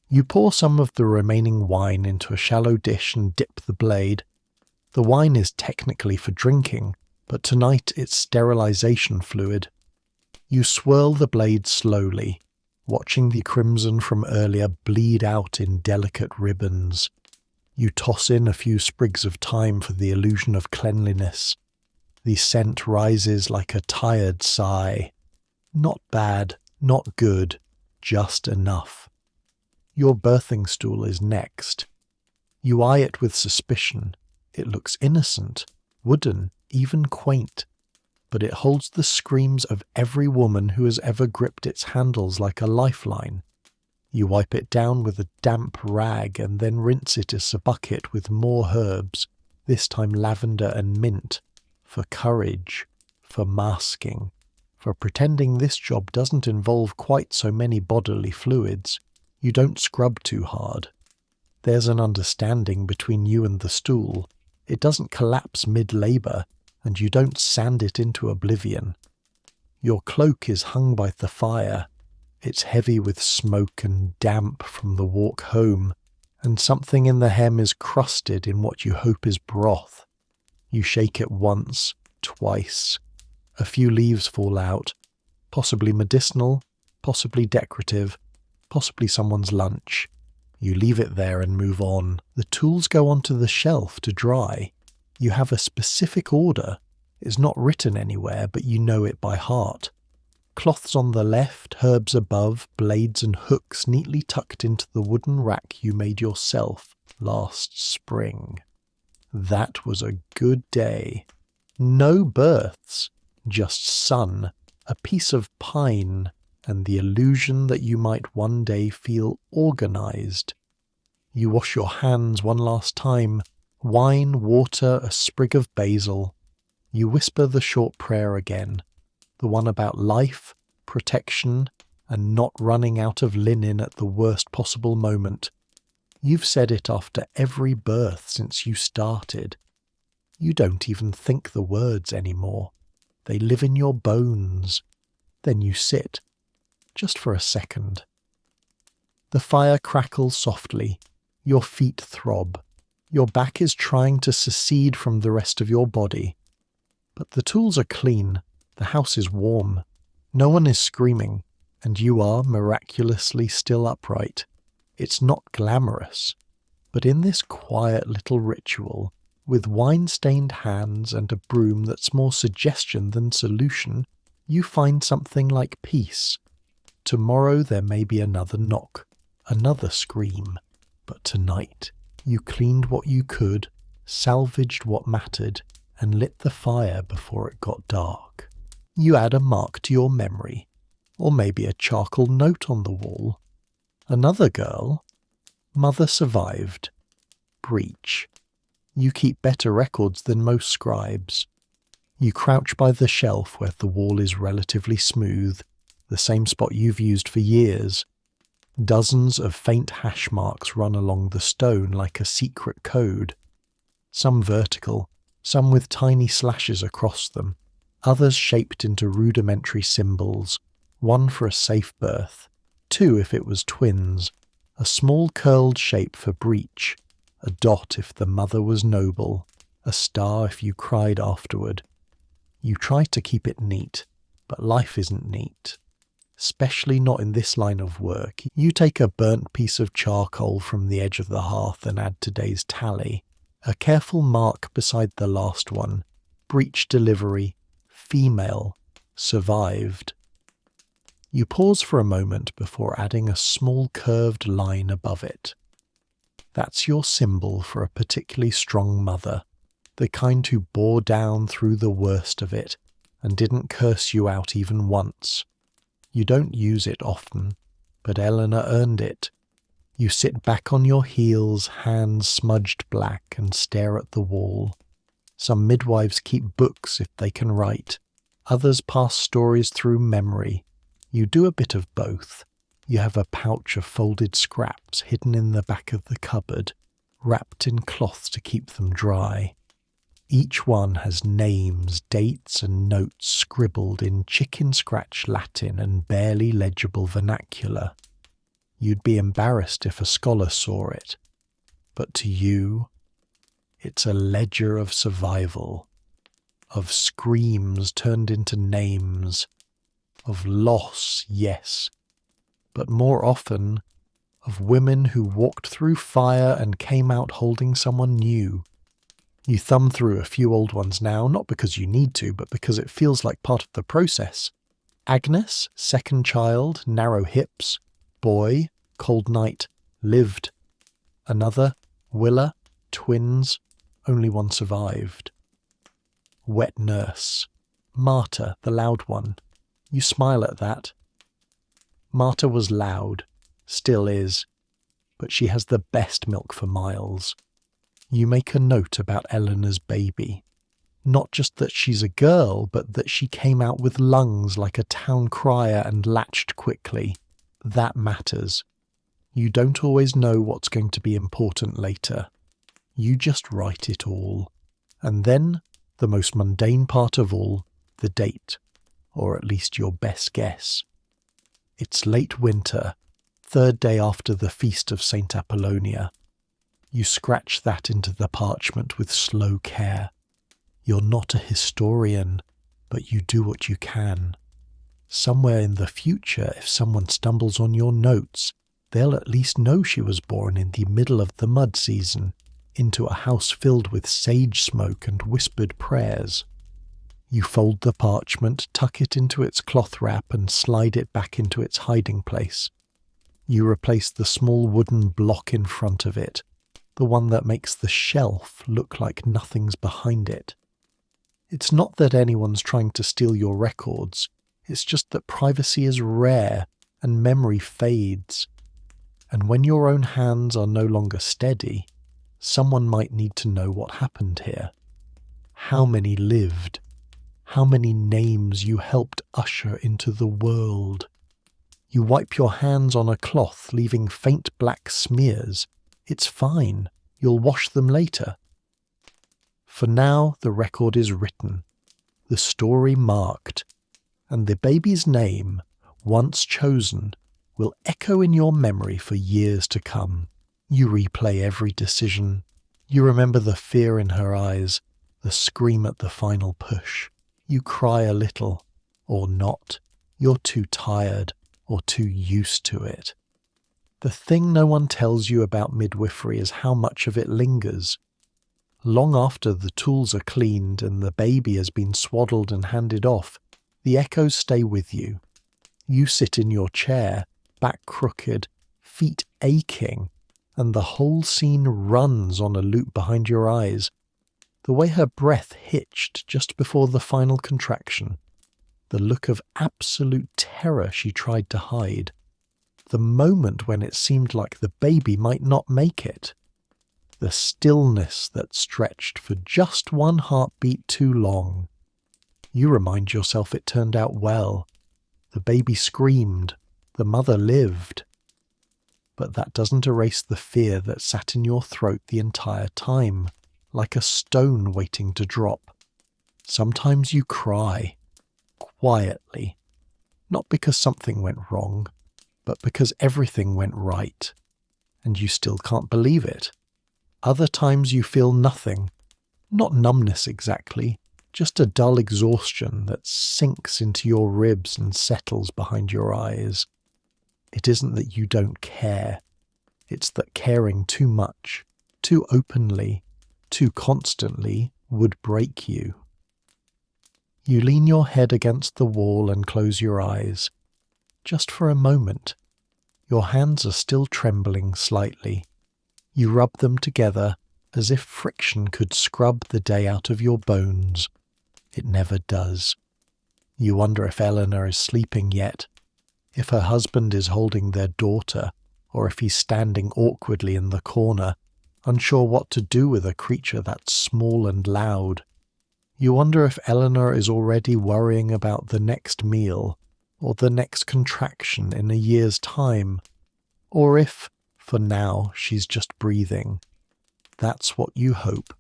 You pour some of the remaining wine into a shallow dish and dip the blade. The wine is technically for drinking, but tonight it's sterilization fluid. You swirl the blade slowly, watching the crimson from earlier bleed out in delicate ribbons. You toss in a few sprigs of thyme for the illusion of cleanliness. The scent rises like a tired sigh. Not bad, not good, just enough. Your birthing stool is next. You eye it with suspicion. It looks innocent, wooden, even quaint, but it holds the screams of every woman who has ever gripped its handles like a lifeline. You wipe it down with a damp rag and then rinse it as a bucket with more herbs, this time lavender and mint, for courage, for masking, for pretending this job doesn't involve quite so many bodily fluids. You don't scrub too hard. There's an understanding between you and the stool. It doesn't collapse mid-labour, and you don't sand it into oblivion. Your cloak is hung by the fire. It's heavy with smoke and damp from the walk home, and something in the hem is crusted in what you hope is broth. You shake it once, twice. A few leaves fall out, possibly medicinal, possibly decorative, possibly someone's lunch. You leave it there and move on. The tools go onto the shelf to dry. You have a specific order. It's not written anywhere, but you know it by heart. Cloths on the left, herbs above, blades and hooks neatly tucked into the wooden rack you made yourself last spring. That was a good day. No births, just sun, a piece of pine, and the illusion that you might one day feel organized. You wash your hands one last time, wine, water, a sprig of basil. You whisper the short prayer again, the one about life, protection, and not running out of linen at the worst possible moment. You've said it after every birth since you started. You don't even think the words anymore. They live in your bones. Then you sit, just for a second. The fire crackles softly, your feet throb, your back is trying to secede from the rest of your body. But the tools are clean, the house is warm, no one is screaming, and you are miraculously still upright. It's not glamorous, but in this quiet little ritual, with wine-stained hands and a broom that's more suggestion than solution, you find something like peace. Tomorrow there may be another knock, another scream, but tonight you cleaned what you could, salvaged what mattered, and lit the fire before it got dark. You add a mark to your memory, or maybe a charcoal note on the wall. Another girl, mother survived. Breach. You keep better records than most scribes. You crouch by the shelf where the wall is relatively smooth, the same spot you've used for years. Dozens of faint hash marks run along the stone like a secret code. Some vertical, some with tiny slashes across them, others shaped into rudimentary symbols, one for a safe birth, two if it was twins, a small curled shape for breach, a dot if the mother was noble, a star if you cried afterward. You try to keep it neat, but life isn't neat. Especially not in this line of work. You take a burnt piece of charcoal from the edge of the hearth and add today's tally. A careful mark beside the last one. Breach delivery. Female. Survived. You pause for a moment before adding a small curved line above it. That's your symbol for a particularly strong mother, the kind who bore down through the worst of it and didn't curse you out even once. You don't use it often, but Eleanor earned it. You sit back on your heels, hands smudged black, and stare at the wall. Some midwives keep books if they can write. Others pass stories through memory. You do a bit of both. You have a pouch of folded scraps hidden in the back of the cupboard, wrapped in cloth to keep them dry. Each one has names, dates and notes scribbled in chicken-scratch Latin and barely legible vernacular. You'd be embarrassed if a scholar saw it, but to you, it's a ledger of survival, of screams turned into names, of loss, yes, but more often, of women who walked through fire and came out holding someone new. You thumb through a few old ones now, not because you need to, but because it feels like part of the process. Agnes, second child, narrow hips. Boy, cold night, lived. Another, Willa, twins, only one survived. Wet nurse. Marta, the loud one. You smile at that. Marta was loud, still is, but she has the best milk for miles. You make a note about Eleanor's baby. Not just that she's a girl, but that she came out with lungs like a town crier and latched quickly. That matters. You don't always know what's going to be important later. You just write it all. And then, the most mundane part of all, the date. Or at least your best guess. It's late winter, third day after the feast of St. Apollonia. You scratch that into the parchment with slow care. You're not a historian, but you do what you can. Somewhere in the future, if someone stumbles on your notes, they'll at least know she was born in the middle of the mud season, into a house filled with sage smoke and whispered prayers. You fold the parchment, tuck it into its cloth wrap and slide it back into its hiding place. You replace the small wooden block in front of it, the one that makes the shelf look like nothing's behind it. It's not that anyone's trying to steal your records, it's just that privacy is rare and memory fades. And when your own hands are no longer steady, someone might need to know what happened here. How many lived? How many names you helped usher into the world? You wipe your hands on a cloth, leaving faint black smears. It's fine. You'll wash them later. For now, the record is written, the story marked, and the baby's name, once chosen, will echo in your memory for years to come. You replay every decision. You remember the fear in her eyes, the scream at the final push. You cry a little, or not. You're too tired or too used to it. The thing no one tells you about midwifery is how much of it lingers. Long after the tools are cleaned and the baby has been swaddled and handed off, the echoes stay with you. You sit in your chair, back crooked, feet aching, and the whole scene runs on a loop behind your eyes. The way her breath hitched just before the final contraction, the look of absolute terror she tried to hide, the moment when it seemed like the baby might not make it, the stillness that stretched for just one heartbeat too long. You remind yourself it turned out well. The baby screamed, the mother lived. But that doesn't erase the fear that sat in your throat the entire time, like a stone waiting to drop. Sometimes you cry, quietly, not because something went wrong, but because everything went right, and you still can't believe it. Other times you feel nothing, not numbness exactly, just a dull exhaustion that sinks into your ribs and settles behind your eyes. It isn't that you don't care, it's that caring too much, too openly, too constantly would break you. You lean your head against the wall and close your eyes. Just for a moment. Your hands are still trembling slightly. You rub them together as if friction could scrub the day out of your bones. It never does. You wonder if Eleanor is sleeping yet, if her husband is holding their daughter, or if he's standing awkwardly in the corner, unsure what to do with a creature that's small and loud. You wonder if Eleanor is already worrying about the next meal, or the next contraction in a year's time, or if, for now, she's just breathing. That's what you hope.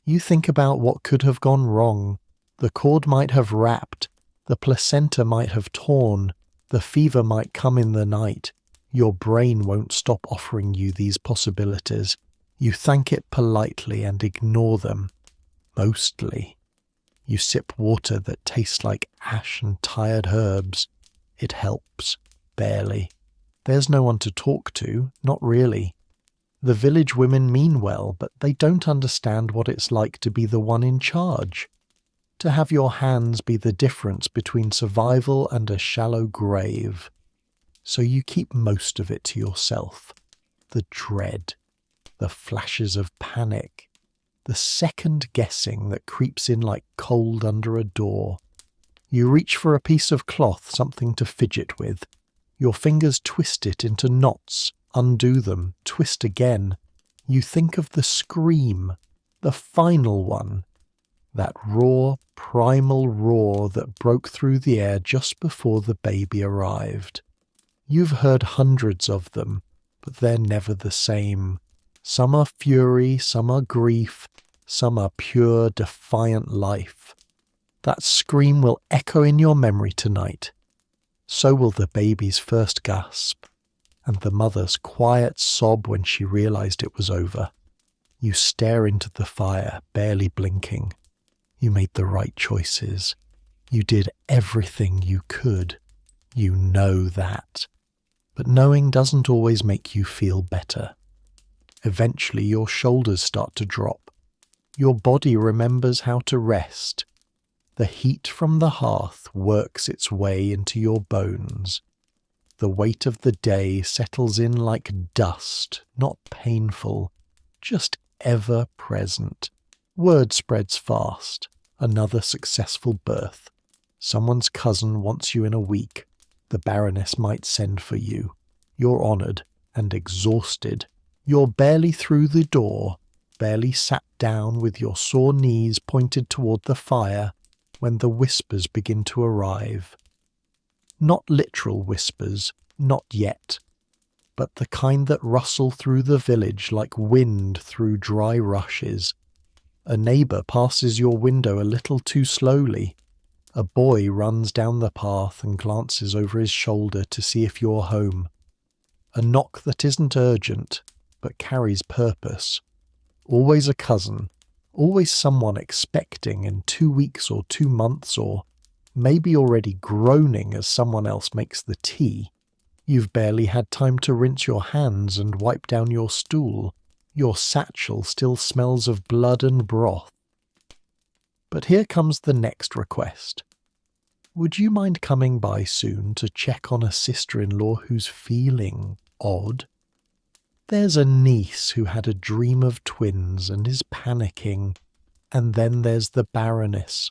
You think about what could have gone wrong. The cord might have wrapped, the placenta might have torn, the fever might come in the night. Your brain won't stop offering you these possibilities. You thank it politely and ignore them. Mostly. You sip water that tastes like ash and tired herbs. It helps. Barely. There's no one to talk to, not really. The village women mean well, but they don't understand what it's like to be the one in charge. To have your hands be the difference between survival and a shallow grave. So you keep most of it to yourself. The dread. The flashes of panic. The second guessing that creeps in like cold under a door. You reach for a piece of cloth, something to fidget with. Your fingers twist it into knots, undo them, twist again. You think of the scream, the final one. That raw, primal roar that broke through the air just before the baby arrived. You've heard hundreds of them, but they're never the same. Some are fury, some are grief, some are pure, defiant life. That scream will echo in your memory tonight. So will the baby's first gasp, and the mother's quiet sob when she realized it was over. You stare into the fire, barely blinking. You made the right choices. You did everything you could. You know that. But knowing doesn't always make you feel better. Eventually your shoulders start to drop. Your body remembers how to rest. The heat from the hearth works its way into your bones. The weight of the day settles in like dust, not painful, just ever present. Word spreads fast. Another successful birth. Someone's cousin wants you in a week. The Baroness might send for you. You're honoured and exhausted. You're barely through the door, barely sat down with your sore knees pointed toward the fire, when the whispers begin to arrive. Not literal whispers, not yet, but the kind that rustle through the village like wind through dry rushes. A neighbour passes your window a little too slowly. A boy runs down the path and glances over his shoulder to see if you're home. A knock that isn't urgent, but carries purpose. Always a cousin, always someone expecting in 2 weeks or 2 months, or maybe already groaning as someone else makes the tea. You've barely had time to rinse your hands and wipe down your stool. Your satchel still smells of blood and broth. But here comes the next request. Would you mind coming by soon to check on a sister-in-law who's feeling odd? There's a niece who had a dream of twins and is panicking. And then there's the Baroness.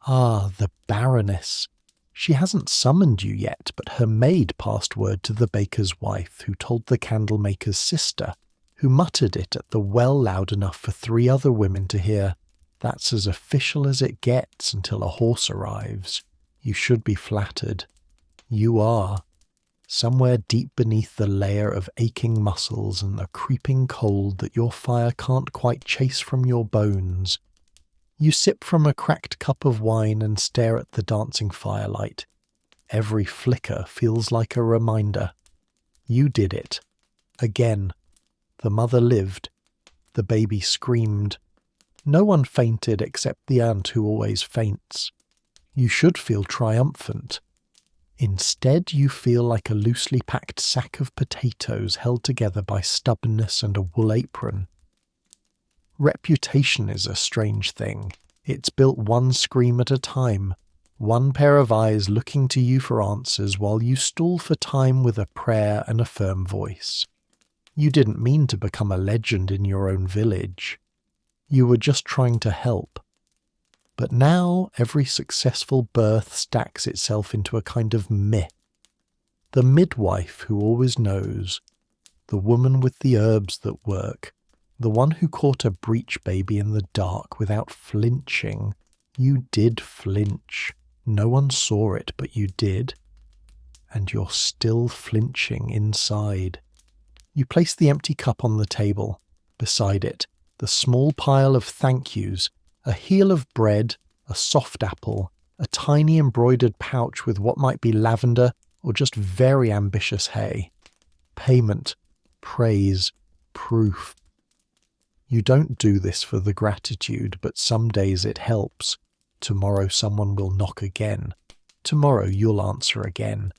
Ah, the Baroness. She hasn't summoned you yet, but her maid passed word to the baker's wife, who told the candlemaker's sister, who muttered it at the well loud enough for 3 other women to hear. That's as official as it gets until a horse arrives. You should be flattered. You are. Somewhere deep beneath the layer of aching muscles and the creeping cold that your fire can't quite chase from your bones. You sip from a cracked cup of wine and stare at the dancing firelight. Every flicker feels like a reminder. You did it. Again. The mother lived. The baby screamed. No one fainted except the aunt who always faints. You should feel triumphant. Instead, you feel like a loosely packed sack of potatoes held together by stubbornness and a wool apron. Reputation is a strange thing. It's built one scream at a time, one pair of eyes looking to you for answers while you stall for time with a prayer and a firm voice. You didn't mean to become a legend in your own village. You were just trying to help. But now every successful birth stacks itself into a kind of myth. The midwife who always knows, the woman with the herbs that work, the one who caught a breech baby in the dark without flinching. You did flinch. No one saw it, but you did. And you're still flinching inside. You place the empty cup on the table. Beside it, the small pile of thank yous, a heel of bread, a soft apple, a tiny embroidered pouch with what might be lavender or just very ambitious hay. Payment, praise, proof. You don't do this for the gratitude, but some days it helps. Tomorrow someone will knock again. Tomorrow you'll answer again.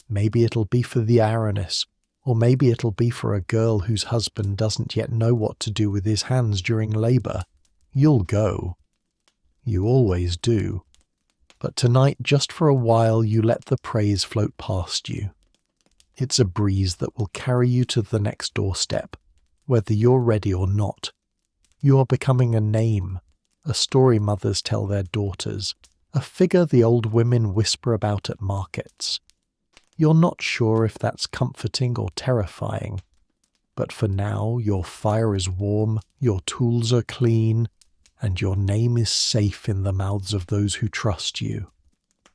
Maybe it'll be for the Baroness, or maybe it'll be for a girl whose husband doesn't yet know what to do with his hands during labour. You'll go. You always do. But tonight, just for a while, you let the praise float past you. It's a breeze that will carry you to the next doorstep, whether you're ready or not. You are becoming a name, a story mothers tell their daughters, a figure the old women whisper about at markets. You're not sure if that's comforting or terrifying, but for now your fire is warm, your tools are clean, and your name is safe in the mouths of those who trust you.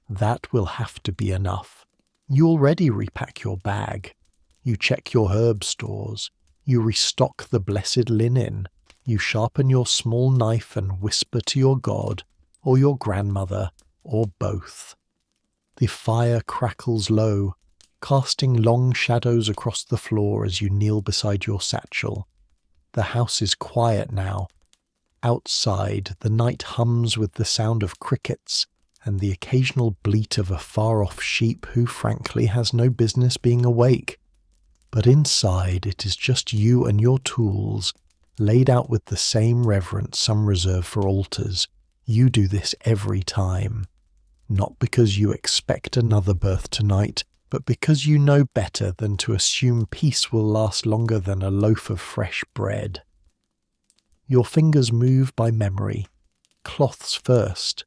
That will have to be enough. You already repack your bag. You check your herb stores. You restock the blessed linen. You sharpen your small knife and whisper to your God, or your grandmother, or both. The fire crackles low, casting long shadows across the floor as you kneel beside your satchel. The house is quiet now. Outside, the night hums with the sound of crickets and the occasional bleat of a far-off sheep who, frankly, has no business being awake. But inside, it is just you and your tools, laid out with the same reverence some reserve for altars. You do this every time. Not because you expect another birth tonight, but because you know better than to assume peace will last longer than a loaf of fresh bread. Your fingers move by memory. Cloths first.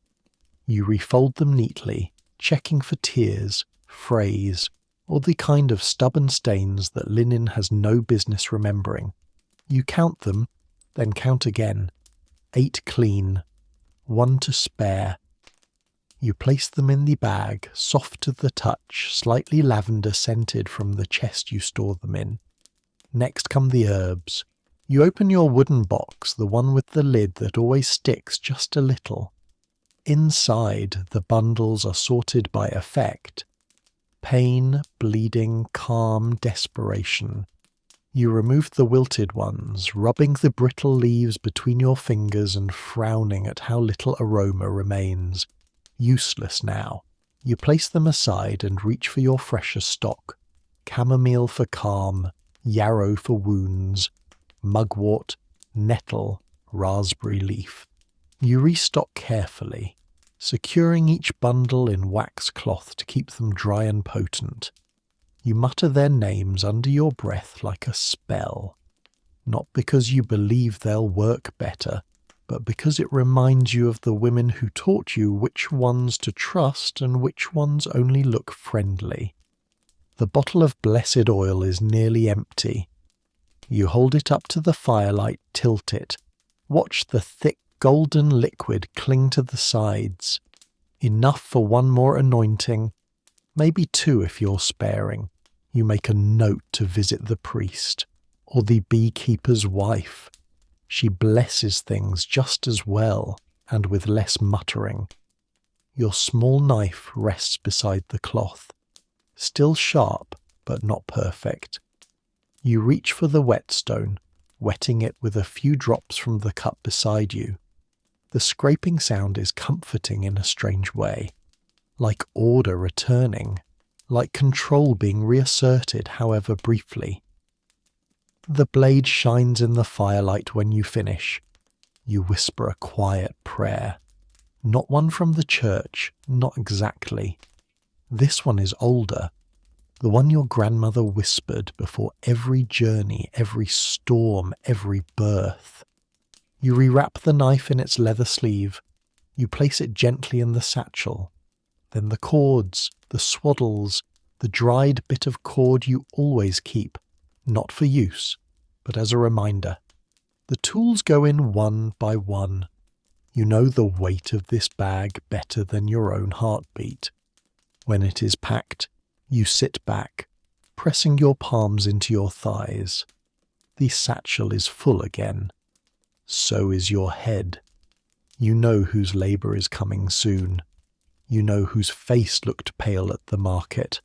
You refold them neatly, checking for tears, frays, or the kind of stubborn stains that linen has no business remembering. You count them, then count again. 8 clean, 1 to spare. You place them in the bag, soft to the touch, slightly lavender scented from the chest you store them in. Next come the herbs. You open your wooden box, the one with the lid that always sticks just a little. inside, the bundles are sorted by effect. Pain, bleeding, calm, desperation. You remove the wilted ones, rubbing the brittle leaves between your fingers and frowning at how little aroma remains. Useless now. You place them aside and reach for your fresher stock. Chamomile for calm, yarrow for wounds, mugwort, nettle, raspberry leaf. You restock carefully, securing each bundle in wax cloth to keep them dry and potent. You mutter their names under your breath like a spell, not because you believe they'll work better, but because it reminds you of the women who taught you which ones to trust and which ones only look friendly. The bottle of blessed oil is nearly empty. You hold it up to the firelight, tilt it. Watch the thick golden liquid cling to the sides. Enough for one more anointing, maybe two if you're sparing. You make a note to visit the priest, or the beekeeper's wife. She blesses things just as well, and with less muttering. Your small knife rests beside the cloth, still sharp, but not perfect. You reach for the whetstone, wetting it with a few drops from the cup beside you. The scraping sound is comforting in a strange way, like order returning, like control being reasserted, however briefly. The blade shines in the firelight when you finish. You whisper a quiet prayer. Not one from the church, not exactly. This one is older. The one your grandmother whispered before every journey, every storm, every birth. You rewrap the knife in its leather sleeve. You place it gently in the satchel. Then the cords, the swaddles, the dried bit of cord you always keep, not for use, but as a reminder. The tools go in one by one. You know the weight of this bag better than your own heartbeat. When it is packed, you sit back, pressing your palms into your thighs. The satchel is full again. So is your head. You know whose labour is coming soon. You know whose face looked pale at the market,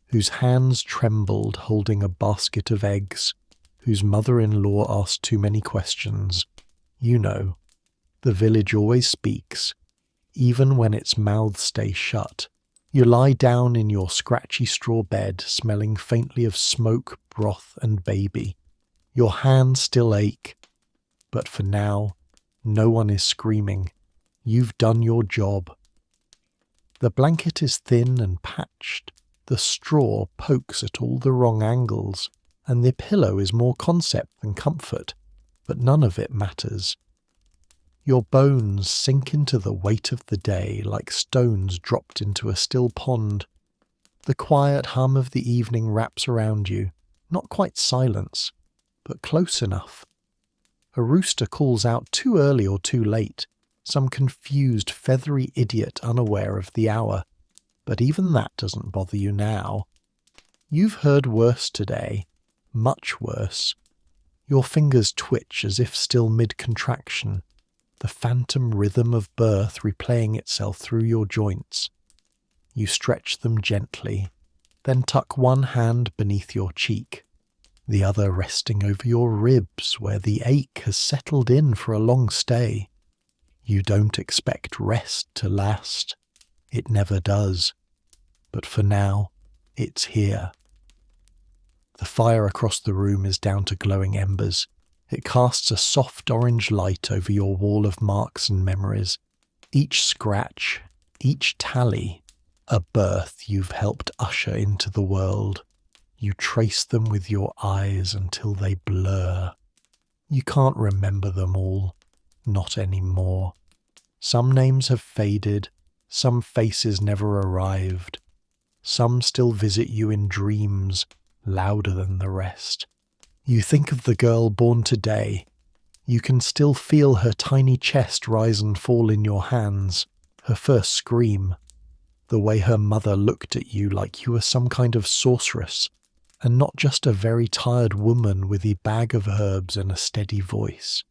whose hands trembled holding a basket of eggs, whose mother-in-law asked too many questions. You know. The village always speaks, even when its mouths stay shut. You lie down in your scratchy straw bed, smelling faintly of smoke, broth, and baby. Your hands still ache, but for now, no one is screaming. You've done your job. The blanket is thin and patched. The straw pokes at all the wrong angles, and the pillow is more concept than comfort, but none of it matters. Your bones sink into the weight of the day like stones dropped into a still pond. The quiet hum of the evening wraps around you, not quite silence, but close enough. A rooster calls out too early or too late, some confused, feathery idiot unaware of the hour, but even that doesn't bother you now. You've heard worse today, much worse. Your fingers twitch as if still mid-contraction, the phantom rhythm of birth replaying itself through your joints. You stretch them gently, then tuck one hand beneath your cheek, the other resting over your ribs where the ache has settled in for a long stay. You don't expect rest to last. It never does. But for now, it's here. The fire across the room is down to glowing embers. It casts a soft orange light over your wall of marks and memories. Each scratch, each tally, a birth you've helped usher into the world. You trace them with your eyes until they blur. You can't remember them all, not anymore. Some names have faded, some faces never arrived. Some still visit you in dreams, louder than the rest. You think of the girl born today. You can still feel her tiny chest rise and fall in your hands, her first scream, the way her mother looked at you like you were some kind of sorceress, and not just a very tired woman with a bag of herbs and a steady voice.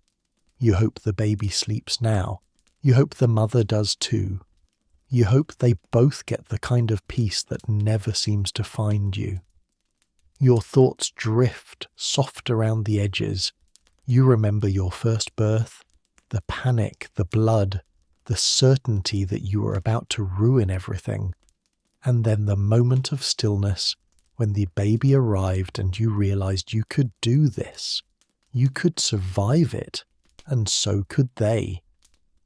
You hope the baby sleeps now, You hope the mother does too. You hope they both get the kind of peace that never seems to find you. Your thoughts drift soft around the edges. You remember your first birth, the panic, the blood, the certainty that you were about to ruin everything, and then the moment of stillness when the baby arrived and you realized you could do this. You could survive it, and so could they.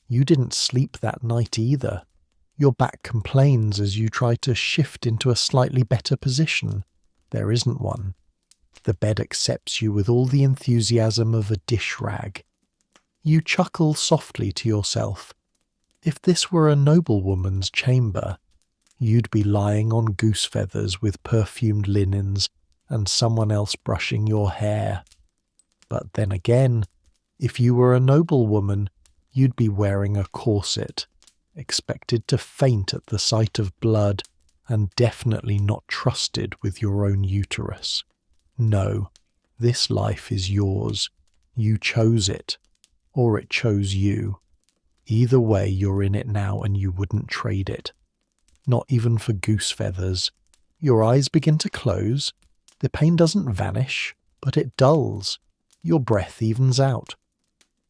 You didn't sleep that night either. Your back complains as you try to shift into a slightly better position. There isn't one. The bed accepts you with all the enthusiasm of a dish rag. You chuckle softly to yourself. If this were a noblewoman's chamber, you'd be lying on goose feathers with perfumed linens and someone else brushing your hair. But then again, if you were a noblewoman, you'd be wearing a corset, expected to faint at the sight of blood, and definitely not trusted with your own uterus. No, this life is yours. You chose it, or it chose you. Either way, you're in it now and you wouldn't trade it. Not even for goose feathers. Your eyes begin to close. The pain doesn't vanish, but it dulls. Your breath evens out.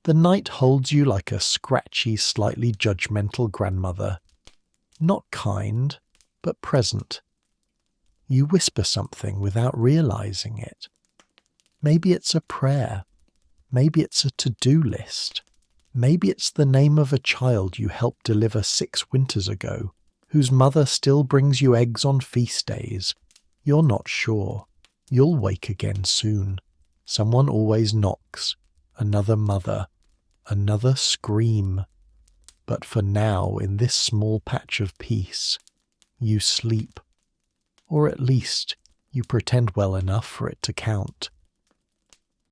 The night holds you like a scratchy, slightly judgmental grandmother. Not kind, but present. You whisper something without realizing it. Maybe it's a prayer. Maybe it's a to-do list. Maybe it's the name of a child you helped deliver 6 winters ago, whose mother still brings you eggs on feast days. You're not sure. You'll wake again soon. Someone always knocks. Another mother. Another scream. But for now, in this small patch of peace, you sleep. Or at least, you pretend well enough for it to count.